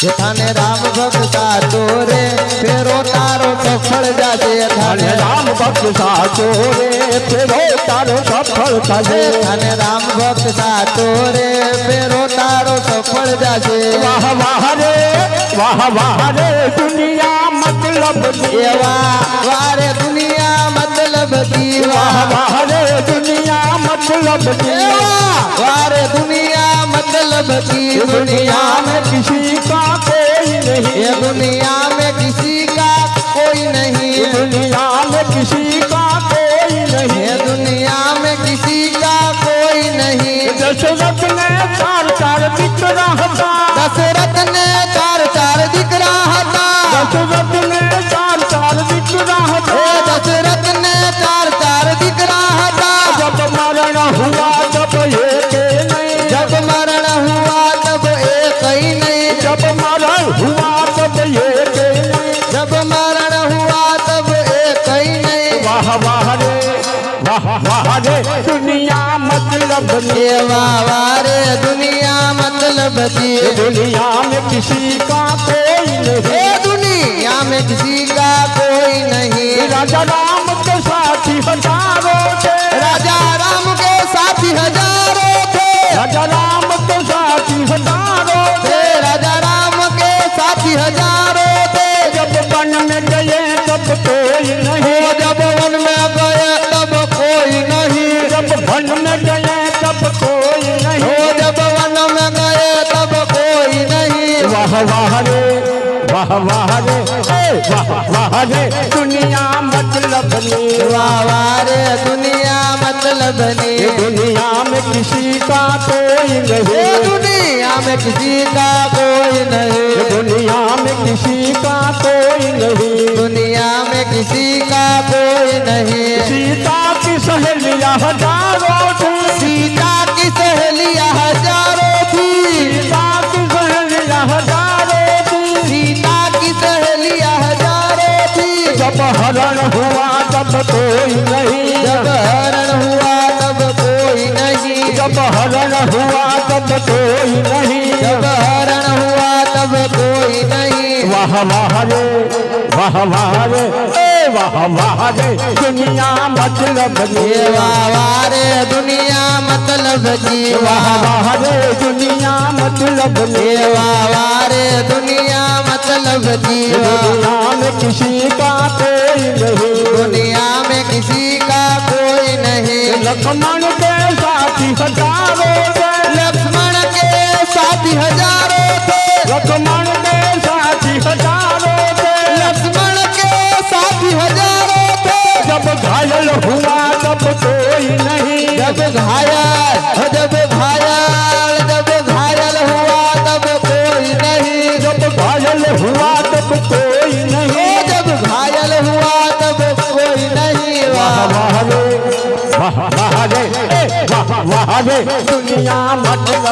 થાને રામ ભક્ત સાચો રે ફેરો તારો સફળ જાશે અને રામ ભક્ત સાચો રે ફેરો તારો સફળ થશે અને રામ ભક્ત સાચો રે ફેરો તારો સફળ જાશે વાહ વાહ રે દુનિયા મતલબ એવા વારે દુનિયા મતલબ દી વાહ રે દુનિયા મતલબ એવા વારે દુનિયા મતલબ दी दुनिया में किसी का कोई नहीं ये दुनिया में किसी का कोई नहीं दुनिया में किसी का कोई नहीं ये दुनिया में किसी का कोई नहीं दशरथ ने चार चार दिकरा था दशरथ ने चार चार दिकरा था दशरथ ने चार चार दिकरा था दशरथ ने चार चार दिकरा था जब मरण हुआ तब एक नहीं जब मरण हुआ तब एक ही नहीं जब मरण हुआ तब एक नहीं जब मरण हुआ तब एक ही नहीं वाह रे दुनिया मतलब ये वारे दुनिया मतलब दी दुनिया में किसी का कोई नहीं ये दुनिया में किसी का कोई नहीं राजा राम के साथी हजारों थे राजा राम के साथी हजारों थे राजा राम के साथी हजारों थे राजा राम के साथी हजारों थे जब वन में गए तब कोई नहीं जब वन में गए तब कोई नहीं जब वन में गए तब कोई नहीं जब वन में गए तब कोई नहीं वाह रे दुनिया मतलब मतलबनी वारे दुनिया मतलबनी ये दुनिया में किसी का कोई ये नहीं दुनिया में किसी का कोई ये नहीं दुनिया में किसी का कोई नहीं दुनिया में किसी का कोई नहीं सीता की सहेलियां हजारों थी सीता की सहेलियां हजारों थी सीता की सहेलियां हजारों थी सीता की सहेलियां हजारों थी जब हरण हुआ तब कोई नहीं जब हरण हुआ तब कोई नहीं जब हरण हुआ तब कोई नहीं जब हरण हुआ तब कोई नहीं वाह वाह रे वाह वाह रे दुनिया मतलब ये वारे दुनिया मतलब जी वाह वाह रे दुनिया मतलब ये वारे दुनिया मतलब जी दुनिया में किसी का कोई नहीं दुनिया में किसी का कोई नहीं लक्ष्मण के साथी हजारों थे लक्ष्मण के साथी हजारों थे लक्ष्मण के साथी हजारों थे लक्ष्मण के साथी हजारों थे जब घायल हुआ तब कोई नहीं जब घायल जब घायल हुआ तब कोई नहीं जब घायल हुआ तब कोई नहीं जब घायल हुआ तब कोई नहीं वाह वाह रे वाह रे वाह रे दुनिया मतलब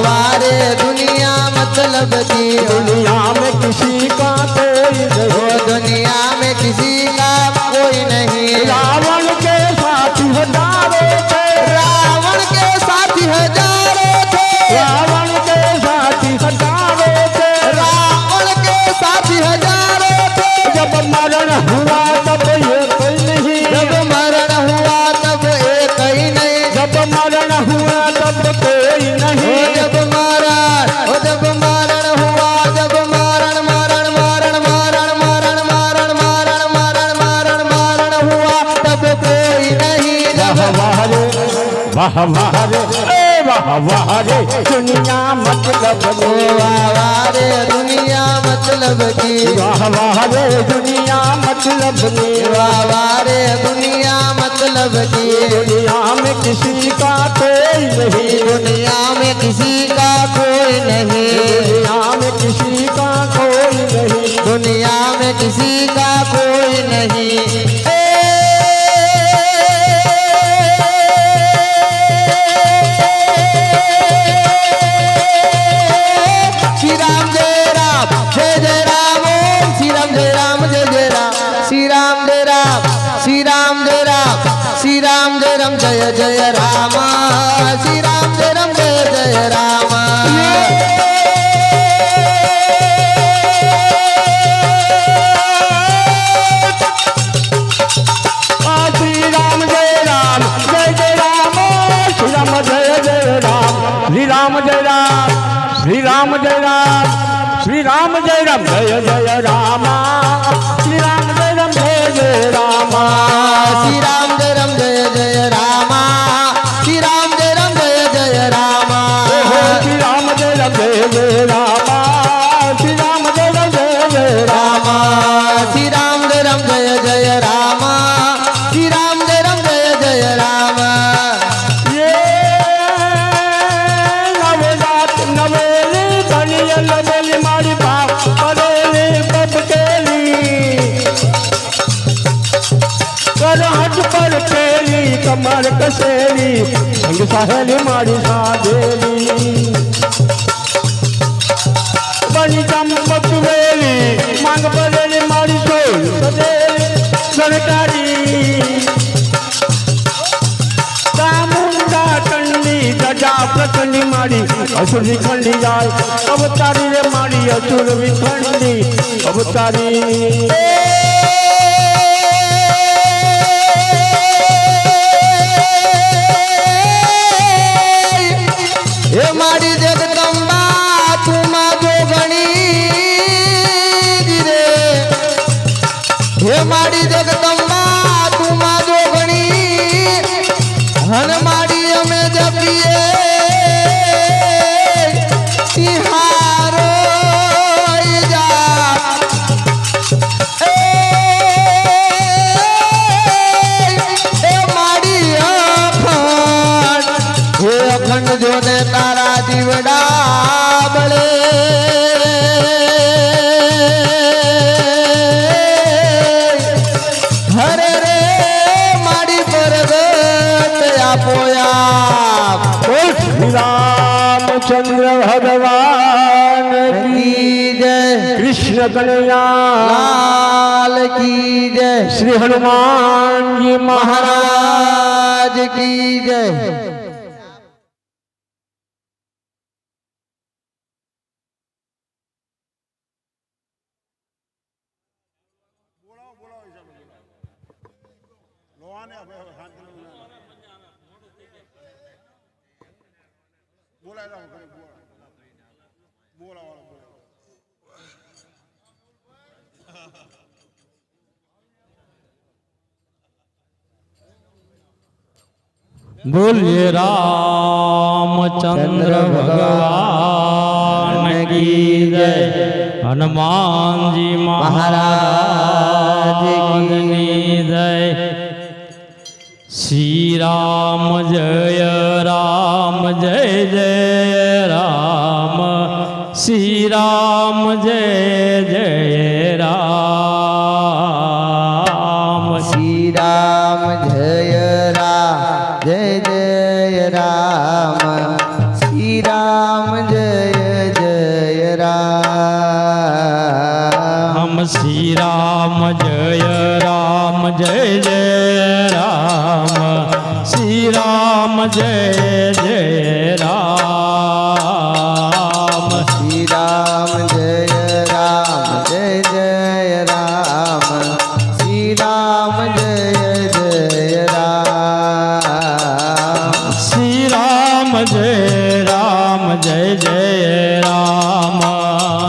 वारे दुनिया मतलब जी दुनिया में किसी का कोई नहीं दुनिया में किसी का कोई नहीं रावण के साथी हजारों थे रावण के साथी हजारों थे रावण के साथी हजारों थे रावण के साथी हजारों थे जब मरण हुआ तब ये कोई नहीं जब मरण हुआ तब एक ही नहीं जब मरण हुआ तब कोई नहीं जब मरण हुआ जब मरण हुआ तब कोई नहीं जब वाह रे दुनिया मतलब वारे दुनिया मतलब की वाह रे दुनिया मतलब वारे दुनिया मतलब की दुनिया में किसी का कोई नहीं दुनिया में किसी का कोई नहीं दुनिया में किसी का कोई नहीं दुनिया में किसी का कोई नहीं श्री राम जय राम जय जय राम ओम श्री राम जय राम जय जय राम श्री राम जय राम श्री राम जय राम श्री राम जय राम जय जय राम श्री राम जय राम जय जय राम श्री राम जय राम जय जय राम श्री राम जय जय राम श्री राम जय राम श्री राम जय राम श्री राम जय राम जय जय राम श्री राम जय राम जय जय राम श्री राम जय राम जय जय राम श्री राम जय राम जय जय राम श्री राम जय राम जय जय राम श्री राम जय राम जय जय राम श्री राम जय राम जय जय राम श्री राम जय राम जय जय राम ये नवरात नवेली बनिया नवेली मारी बाप परेली बब केली करहट पर केली कमर कसेली संग सहेली मारी साधेली बनी चंपक वेली मांग परेली मारी सोल सदेली सरकारी जजा प्रचंडी मारी असुर विखंडी जाय अवतारी रे मारी असुर विखंडी अवतारी हे मारी जगदंबा तुमा जो गणी रे हे मारी जगदंबा तुमा जो गणी हन मारी અમે જપીએ તિહારો જા એ पोया बोल श्री रामचंद्र भगवान की की जय कृष्ण कन्हैया लाल की जय श्री हनुमान जी महाराज महाराज की जय। बोलिए रामचंद्र भगवान की जय। हनुमान जी महाराज की जय। श्री राम जय राम जय जय राम। श्री राम जय जय राम। श्री राम जय राम जय जय राम। श्री राम जय जय राम। हम श्री राम जय राम जय जय राम। श्री राम जय जय राम। श्री राम जय राम जय जय राम। श्री राम जय जय राम। श्री राम जय राम जय जय राम।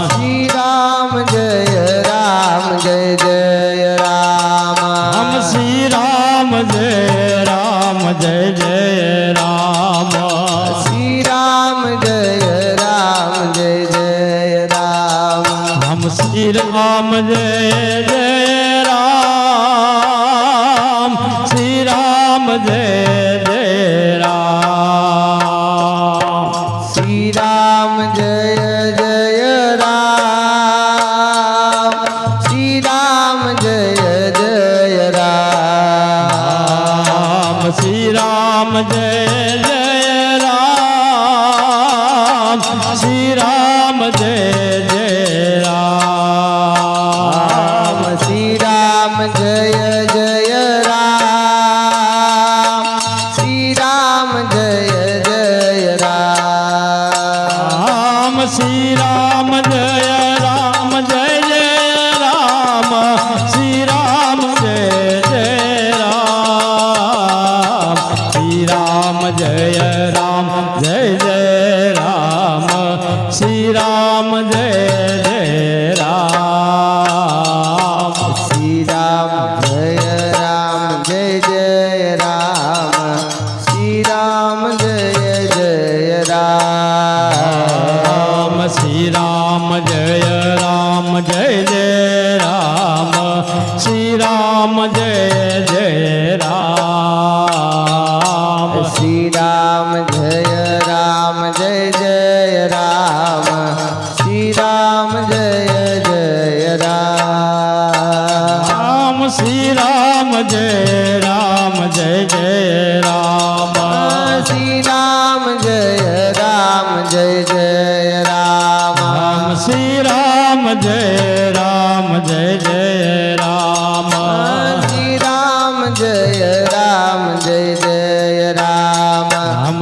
श्री राम जय राम जय जय राम। हम श्री राम जय राम जय जय राम। श्री राम जय राम जय जय राम। हम श्री राम जय जय राम। श्री राम जय जय राम। श्री राम जय जय राम। श्री राम जय जय राम। श्री राम जय जय राम। श्री राम जय जय राम। श्री राम जय जय राम। श्री राम जय जय राम। श्री राम जय राम जय जय राम। श्री राम जय जय राम। श्री राम जय राम जय जय राम। श्री राम जय जय राम। श्री राम जय राम जय जय राम। श्री राम जय जय राम। श्री राम जय राम जय जय राम। श्री राम जय जय राम। श्री राम जय राम जय जय राम। श्री राम जय जय राम। श्री राम जय राम जय जय राम। श्री राम जय राम जय जय राम। श्री राम जय राम जय जय राम। श्री राम जय राम जय जय राम।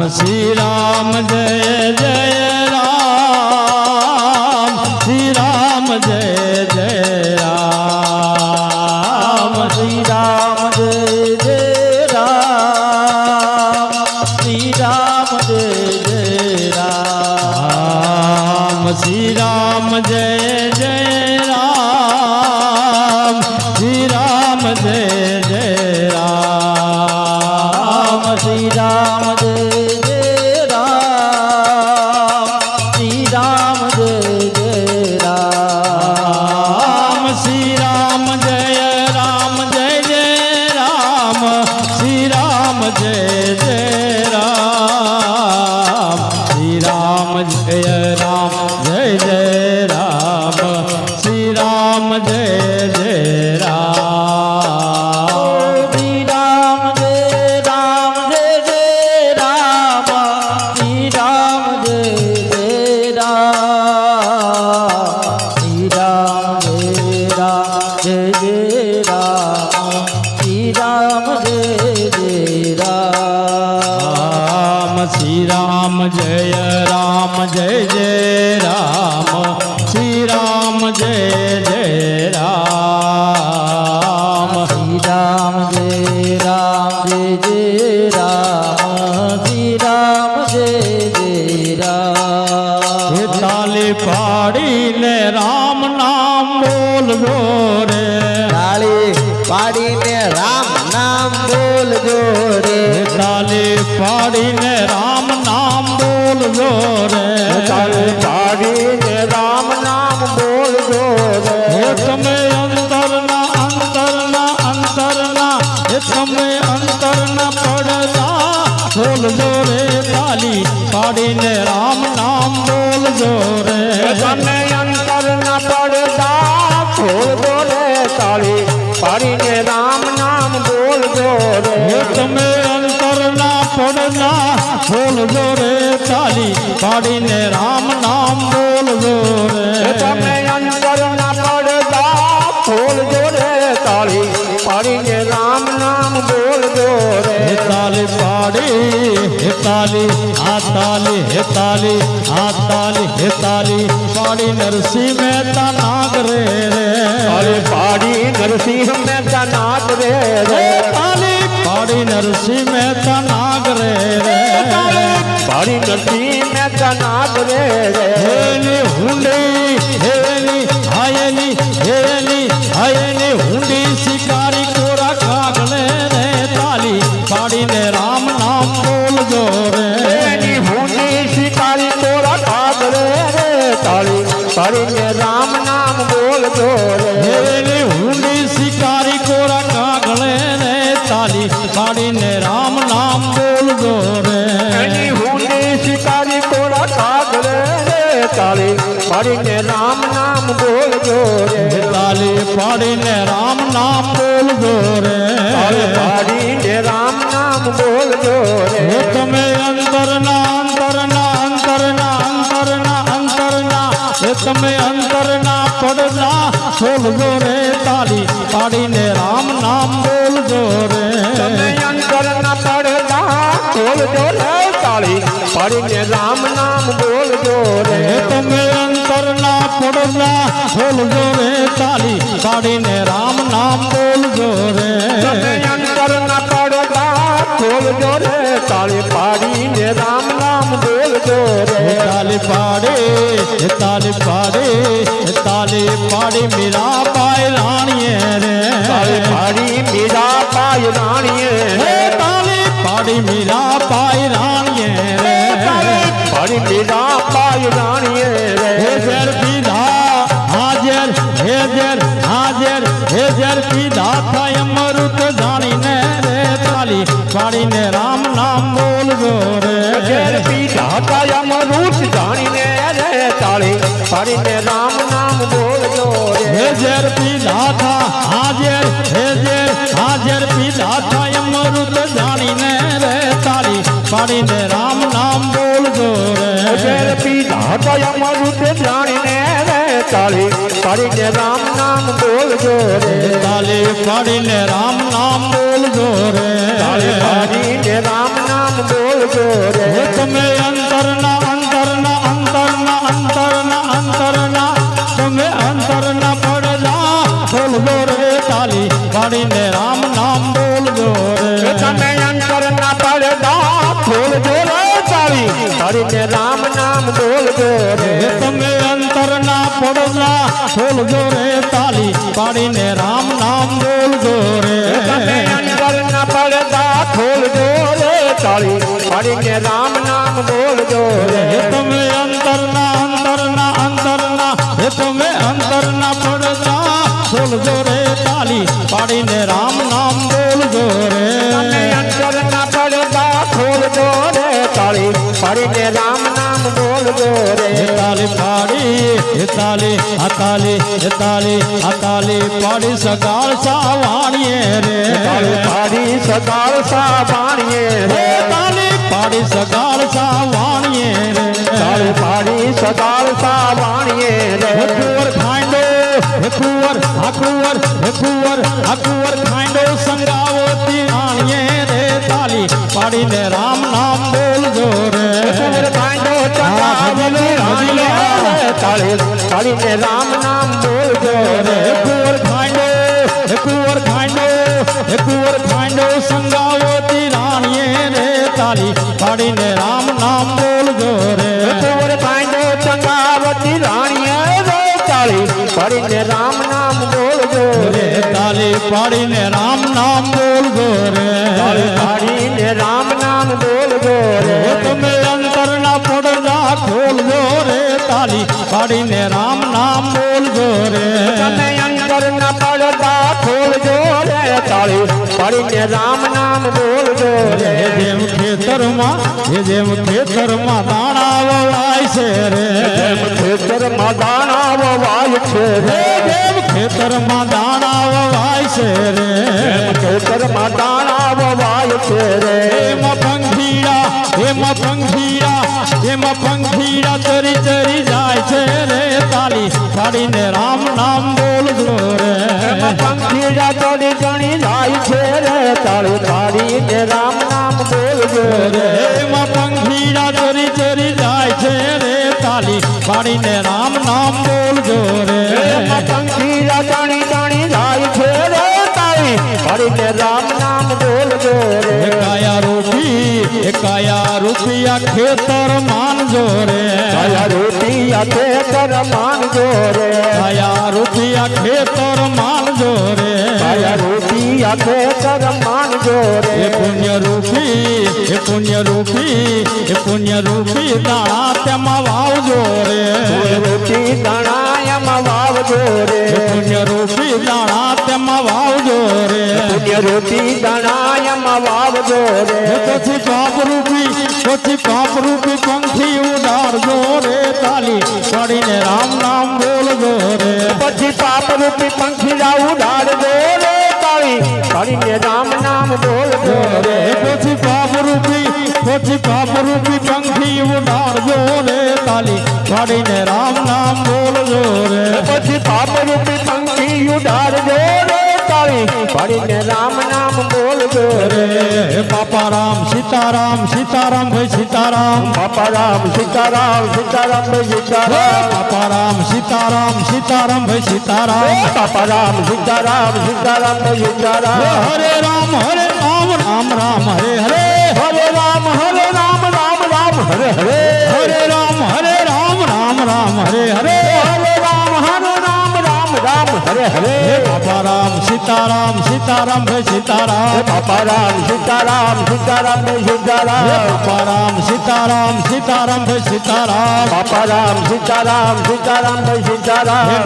श्री राम जय जय राम। श्री राम जय जय राम। श्री राम जय जय राम। श्री राम जय जय राम। श्री राम जय जय राम। श्री राम जय जय राम। श्री राम जय जय राम। श्री राम जय जय राम। श्री राम जय राम जय जय राम। श्री राम जय जय राम। श्री राम जय राम जय जय राम। श्री राम जय जय राम। श्री राम जय राम जय जय પાડીને રામ નામ બોલજો રે તાળી પાડીને રામ નામ બોલજો રે તાલી પાડીને રામ નામ બોલજો રે તાળી પાડીને રામ નામ બોલજો રે હે તમે અંતરના અંતરના અંતરના હે તમે અંતરના પડદા બોલજો રે તાલી પાડીને રામ નામ બોલજો રે તમે અંતરના પડદા ખોલજો રે તાળી પાડીને રામ નામ બોલજો રે હે તમે અંતરના પડદા બોલજો રે તાલી પાડીને રામ નામ બોલજો રે તમે અંતરના પડદા ખોલજો રે તાળી પાડીને રામ નામ બોલજો રે હે તાલી પાડી હે તાલી આ તાલી હે તાલી આ તાલી હે તાલી પાડી નરસિંહ મહેતા નાગરે રે તાળી પાડી નરસિંહ મહેતા નાગ રે હે તાલી પાડી નરસિંહ મહેતા નાગરે રે પાડી નરસિંહ મહેતા નાગ રે હેની હુંડી હેની હાયની હુંડી શિકારી કોરા કાગલે રે તાલી પાડીને રામ નામ બોલજો રે એની ભૂની શિકારી તોરા કાગ રે તાળી પાડીને રામ નામ બોલજો રે હેની હુંડી શિકારી કોરા કાગલે રે તાલી પાડીને રામ નામ બોલજો રે એની ભૂની શિકારી તોરા કાગ રે તાળી પાડીને રામ નામ બોલજો રે તાલી પાડીને રામ નામ બોલજો રે તાળી પાડીને રામ નામ બોલજો રે હે તમે અંતરના અંતરના અંતરના અંતરના અંતરના હે તમે અંતરના પડદા ખોલજો રે તાલી પાડીને રામ નામ બોલજો રે તમે અંતરના પડદા ખોલજો રે તાળી પાડીને રામ નામ બોલજો રે હે તમે અંતરના પડદા ખોલજો રે તાલી પાડીને રામ નામ બોલજો રે તમે અંતરના પડદા ખોલજો રે તાળી પાડીને રામ નામ બોલજો રે તાલી પાડે તાલી પાડે તાલી પાડી મીરા પાય રાણીએ રે તાળી પાડી મીરા પાય રાણીએ હે તાલી પાડી મીરા પાય રાણીએ રે પાડી મીરા પાય રાણીએ હે રે ઝેર પીધા હાજર હે ઝેર હાજર હે ઝેર પીધા થાય અમૃત જાણીને રે તાલી પાડીને રામ નામ બોલજો રે ઘેર પીધા કાય અમૃત જાણીને રે તાળી પાડીને રામ નામ બોલજો રે હે ઝેર પીધા થા હાજર પીધા થાય અમૃત જાણીને રે તાલી પાડીને રામ નામ બોલજો રે ઘેર પીધા કાય અમૃત જાણીને રે તાળી પાડીને રામ નામ બોલજો રે તાલી પાડીને રામ નામ બોલજો રે તાળી પાડીને રામ નામ બોલજો રે હે તમે અંતરના અંતરના અંતરના અંતરના અંતરના તમે અંતરના પડદા ખોલજો રે તાલી પાડીને રામ નામ બોલજો રે તમે અંતરના પડદા ખોલજો રે તાળી પાડીને રામ નામ બોલજો રે હે તમે અંતરના પડદા ખોલજો રે તાલી પાડીને રામ નામ બોલજો રે તમે અંતરના પડદા ખોલજો રે તાળી પાડીને રામ નામ બોલજો રે હે તમે અંતરના અંતરના અંતરના હે તમે અંતરના પડદા ખોલજો રે તાલી પાડીને રામ નામ બોલજો રે તમે અંતરના પડદા ખોલજો રે તાળી પાડીને રામ નામ બોલજો રે હે તાલી પાડી હે તાલી આ તાલી હે તાલી આ તાલી પાડી સગાળ સાવાણીએ રે તાળી પાડી સગાળ સાવાણીએ હે રે તાલી પાડી સગાળ સાવાણીએ રે તાળી પાડી સગાળ સાવાણીએ રે હે કુંવર ખાંડો હે કુંવર આ કુંવર હે કુંવર આ કુંવર ખાંડો સંગાવતી રાણીએ રે તાલી પાડીને રામ નામ બોલજો રે કુંવર કાંડો ચંદાવતી રાણીએ રે તાળી પાડીને રામ નામ બોલજો રે હે કુંવર ખાંડો હે કુંવર ખાંડો હે કુંવર ખાંડો સંગાવતી રાણીએ રે તાલી પાડીને રામ નામ બોલજો રે કુંવર કાંડો ચંદાવતી રાણીએ પાડીને રામ નામ બોલજો રે તાલી પાડીને રામ નામ બોલજો રે તાળી પાડીને રામ નામ બોલજો રે તમે અંતરના પડદા ખોલજો રે તાલી પાડીને રામ નામ બોલજો રે તમે અંતરના પડદા ખોલજો રે તાળી પાડીને રામ નામ બોલજો રે જેમ ખેતરમાં દાણા વવાય છે રે જેમ ખેતરમાં દાણા વવાય છે રે જેમ ખેતરમાં દાણા વવાય છે રે જેમ ખેતરમાં દાણા વવાય છે રે એમાં પંખીડા ચરી ચરી જાય છે રે તાલી પાડીને રામ નામ બોલજો રે એમાં પંખીડા ચડી ચડી જાય છે રે તાળી પાડીને રામ નામ બોલજો રે એમાં પંખીડા ચરી ચરી જાય છે રે તાલી પાડીને રામ નામ બોલજો રે એમાં પંખીડા ચડી ચડી જાય છે રે તાળી પાડીને રામ નામ બોલજો રે કાયા રૂપિયા ખેતર માનજો રે કાયા રૂપિયા ખેતર માનજો રે કાયા રૂપિયા ખેતર માનજો રે કાયા રૂપિયા ખેતર માનજો રે એ પુણ્ય રૂપી દાણા તેમાં વાવજો રે રૂપી દાણા એમાં વાવજો રે પુણ્ય રૂપી દાણા તેમાં વાવજો રે પુણ્ય રૂપી દાણા એમાં વાવજો રે પછી પાપ રૂપી પંખી ઉડાડજો રે તાલી પાડીને રામ નામ બોલજો રે પછી પાપ રૂપી પંખીડા ઉડાડજો રે તાળી પાડીને રામ નામ બોલજો રે પછી પાપ રૂપી પંખી ઉડાડજો રે તાલી પાડીને રામ નામ બોલજો રે પછી પાપ રૂપી પંખી ઉડાડજો રે તાળી પાડીને રામ નામ બોલજો રે બાપા રામ સીતારામ ભાઈ સીતારામ બાપા રામ સીતારામ ભાઈ સીતારામ બાપા રામ સીતારામ ભાઈ સીતારામ બાપા રામ સીતારામ ભાઈ સીતારામ હરે રામ રામ હરે હરે હરે રામ રામ રામ હરે હરે હરે રામ રામ હરે હરે હરે રામ રામ હરે હરે બાપા રામ સીતારામ ભાઈ સીતારામ બાપા રામ સીતારામ ભાઈ સીતારામ બાપા રામ સીતારામ ભાઈ સીતારામ બાપા રામ સીતારામ ભાઈ સીતારામ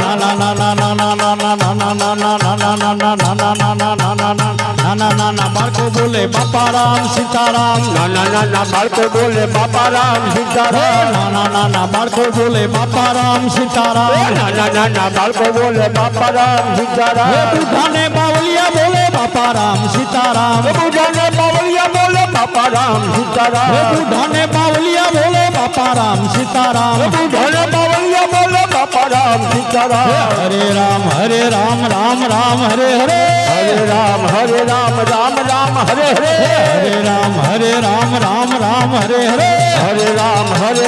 નાના બાળકો બોલે બાપા રામ સીતારામ નાના બાળકો બોલે બાપા રામ સીતારામ નાના બાળકો બોલે બાપા રામ સીતારામ નાના બાળકો બોલે બાપા રામ સીતારામ બુઢાને બાવલિયા બોલે બાપા રામ સીતારામ બુઢાને બાવલિયા બોલે બાપા રામ સીતારામ બુઢાને બાવલિયા બોલે બાપા રામ સીતારામ બુઢાને બાવલિયા બોલે બાપા રામ સીતારામ હરે રામ રામ રામ હરે હરે હરે રામ રામ રામ હરે હરે હરે રામ રામ હરે હરે હરે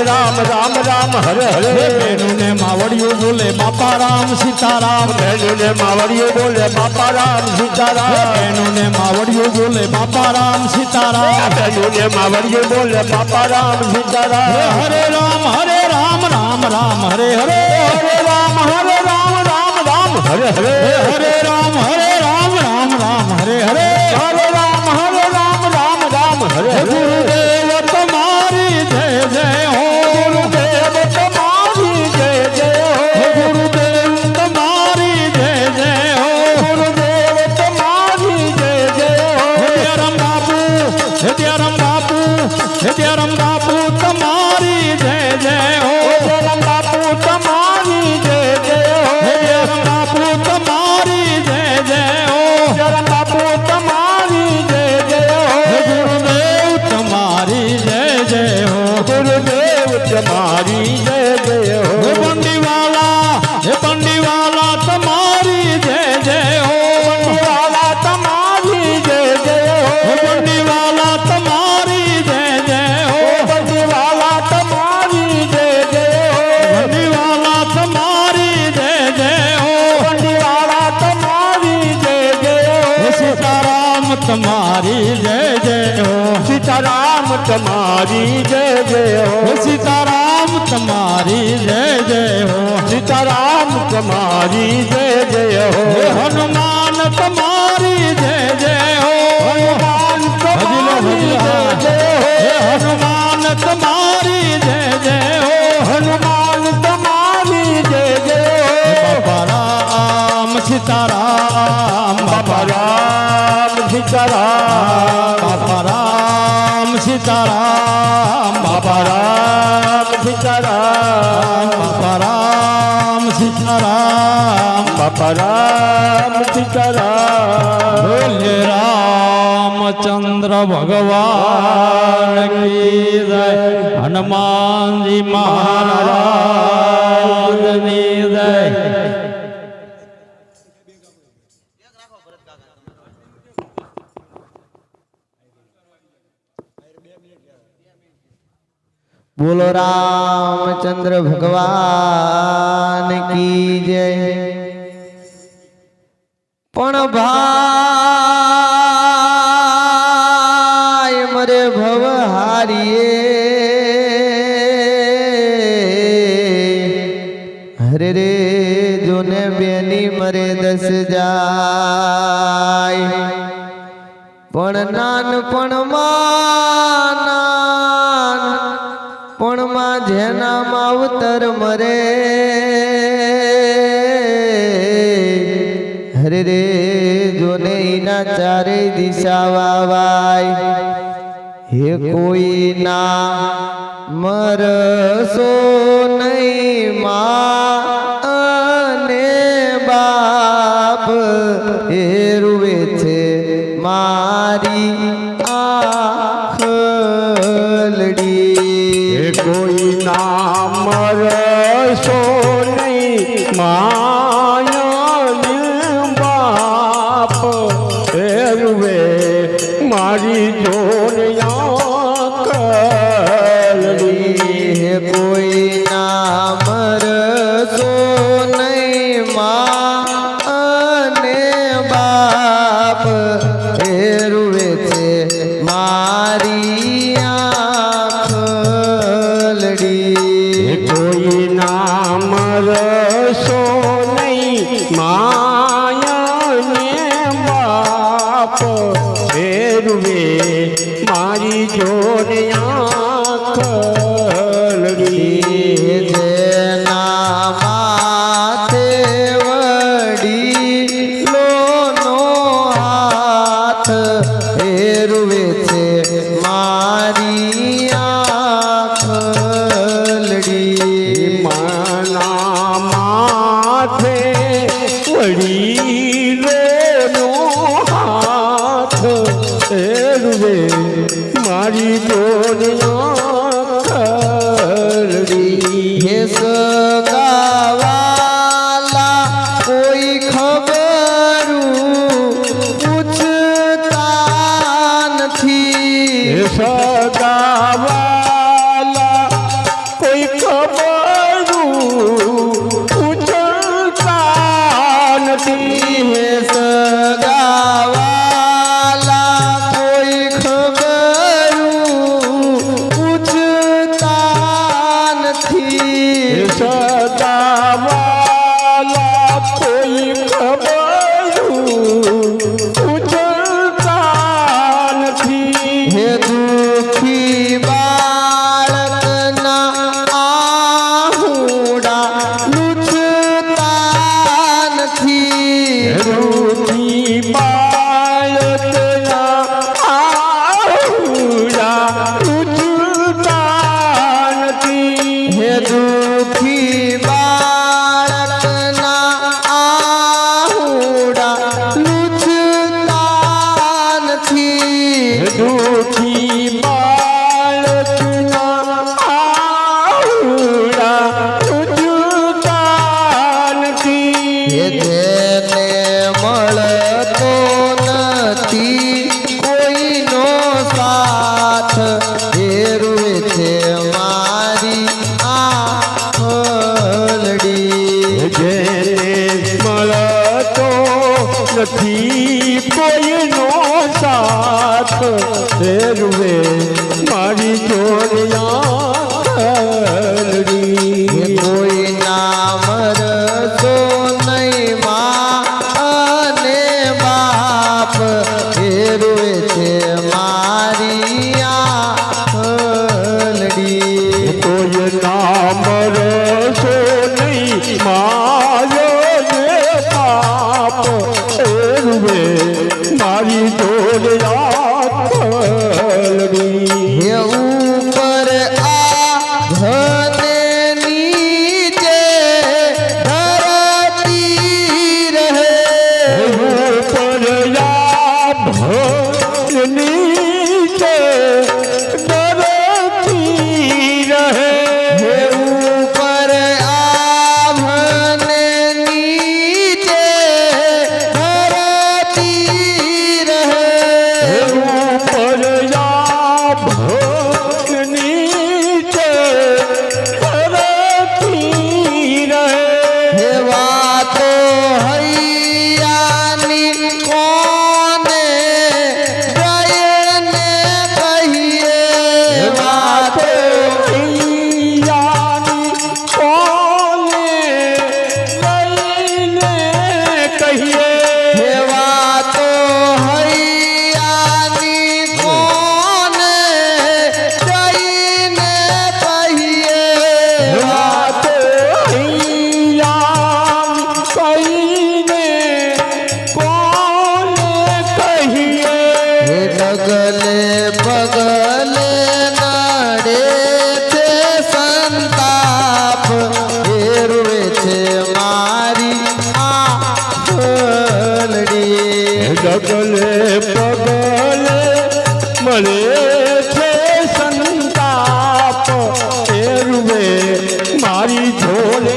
રામ રામ રામ હરે હરે બેનુને માવડિયું બોલે બાપા રામ સીતારામ બેનુને માવડિયું બોલે બાપા રામ સીતારામ બેનુને માવડિયું બોલે બાપા રામ સીતારામ બેનુને માવડિયું બોલે બાપા રામ સીતારામ હરે રામ રામ હરે હરે હરે રામ રામ રામ હરે હરે હરે રામ રામ હરે હરે હરે રામ રામ હરે હરે ગુરુદેવ તમારી જય જય હો ગુરુદેવ તમારી જય જય હો ગુરુદેવ તમારી જય જય હો ગુરુદેવ તમારી જય જય હો હે દયારામ બાપુ તમારી જય જય હો રામ બાપુ તમારી જય જય હો હે દયારામ બાપુ તમારી જય જય હો રામ બાપુ તમારી જય જય હો હે ગુરુદેવ તમારી જય જય હો ગુરુદેવ તમારી જય જય હો હે પંડીવાલા તમારી જય જય હો વાલા તમારી જય જય હો હે પંડીવાલા તમારી જય જય હો વાલા તમારી જય જય હો પંડીવાલા તમારી જય જય હો વાલા તમારી જય જય હે હો સીતારામ તમારી જય જય હો સીતારામ તમારી જય જય હે હો સીતારામ તમારી જય જય હો સીતારામ તમારી જય જય હો હે હનુમાન તમારી જય જય હો હનુમાન તમારી જય જય હે હનુમાન તમારી જય જય હો હનુમાન તમારી જય જય બાપા રામ સીતારામ બાપા રામ સીતારામ બાપા રામ સીતારામ બાપા રામ સીતારામ બાપા રામ સીતારામ બાપા રામ સીતારામ બોલે રામચંદ્ર ભગવાન કી જય હનુમાનજી મહારાજની જય બોલો રામચંદ્ર ભગવાન કી જય પણ ભાઈ મરે ભવ હારીએ હરે રે જોને બેની મરે દસ જાય પણ નાનપણમાં પણ માં જેના માવતર મરે હરે રે જોને એના ચારે દિશા વાવાય હે કોઈ ના મરસો નહીં માં અને બાપ એ રૂવે છે મારી આખલડી કોઈ નામ રસો નહીં માયા બાપ એરુવે મારી જોનિયા કલડી હે કોઈ નામ રસો નહીં માં અને બાપ એ રૂવે છે મારી આખલડી કોઈ નામ રસો નહીં માયાને બાપ એરુવે મારી જોનિયા કલડી જેના માથે વડીલોનો હાથ ફેરવે છે મારી આખલડી માના માથે વડીલોનો હાથ એરુવે મારી જોનિયા કલડી હે સગાવાલા કોઈ ખબરું પૂછતા નથી સગાવાલા કોઈ ખબરું પૂછતા નથી હે સગાવાલા કોઈ ખબરું પૂછતા નથી સગાવાલા કોઈ ખબરું પૂછતા નથી હે દુખી બાળકના આહુડા લૂછતા નથી રૂપી બાળકના આહુડા ઉજળતા નથી હે દુખી બાળકના આહુડા લૂછતા નથી દુખી બાળકના આહુડા ઉજળતા નથી હે જેને મળતો નથી કોઈનો સાથ ફેરવે છે મારી આખલડી જેને મળતો નથી કોઈનો સાથ ફેરવે મારી જોડિયા હે કોઈ નામ રસો મારો જે પાપ એરુવે મારી જોડે આખલડી હે ઉપર આધને નીચે ધરતી રહે ઉપર નીચે ડરતી રહે હે ઉપર આભને નીચે ધરતી રહે ઉપર નીચે ડરતી રહે હે વાતો હૈયાની કોને જઈને કહીએ વાતો હે વાતો હૈયાની કોને જઈને કહીએ હે ડગલે પગલે નડે છે સંતાપ ફેરવે છે મારી આંખલડી ડગલે પગલે મળે છે સંતાપ એરુવે મારી ઝોલે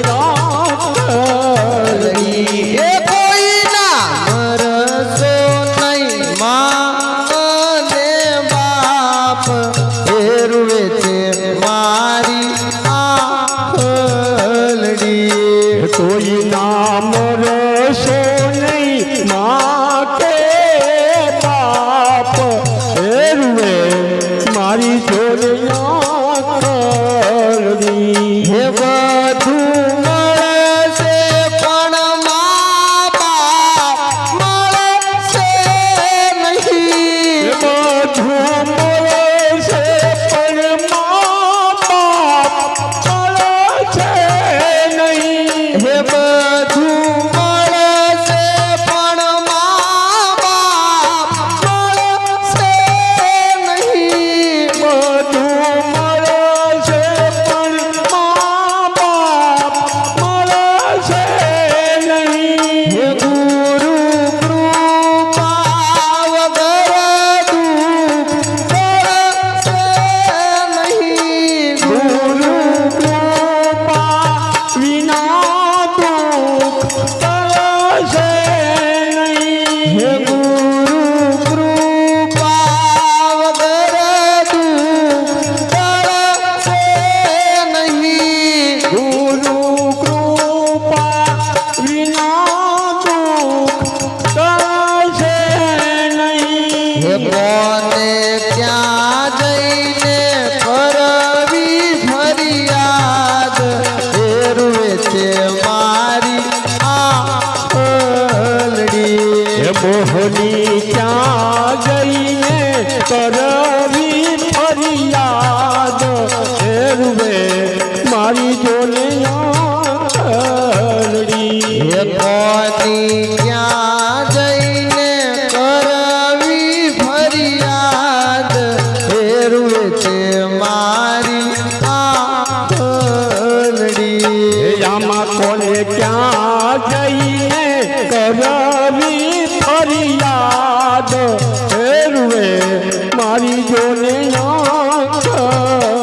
એ કોઈના મરસો નહીં માં અને બાપ ફેરવે છે મારી આંખલડી કોઈ નામ રસો નહીં માં કે બાપ એરુવે મારી ઝોલે આખલડી હે બધું મળશે પણ મા બાપ મળશે નહીં બધું મળશે પણ મા બાપ મળશે નહીં હે બધું મળશે પણ મા બાપ મળશે નહીં બધું મળશે પણ મા બાપ મળશે નહીં હે ગુરુ કૃપા વગર દુઃખ મળશે નહીં ગુરુ કૃપા વિના દુઃખ મળશે નહીં હે ગુરુ કૃપા વગર દુઃખ મળશે નહીં ગુરુ કૃપા વિના દુઃખ મળશે નહીં હે કોને ક્યાં જઈને કરવી ફરિયાદ ફેરવે છે મારી આંખલડી હે મોહની ક્યાં જઈને કરવી ફરિયાદ એરુવે મારી જોલે આખલડી હે કોની ક્યાં જઈને કરવી ફરિયાદ ફેરવે છે મારી આંખલડી આમાં કોને ક્યાં જઈને કરવી ફરિયાદ એરુવે મારી જોલે આખલડી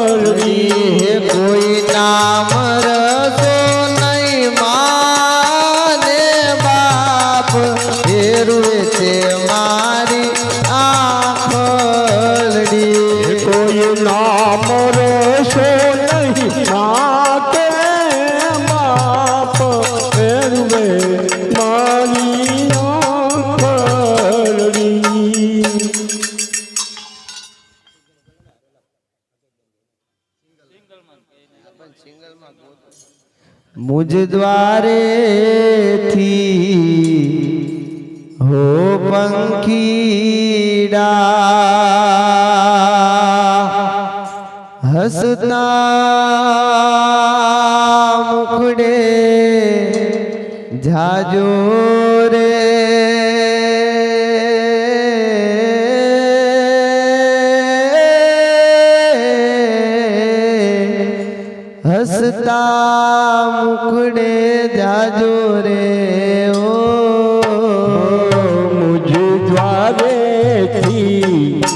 હે કોઈ નામ રસો નહીં માને બાપ ફેરવે છે મારી આંખલડી કોઈ નામ રસો નહીં માં કે બાપ એરુવે મારી આખલડી મુજ દ્વારે થી હો પંખીડા હસતા મુખડે જાજો રે હસતા મુખડે જાજો રે ઓ મુજ દ્વારેથી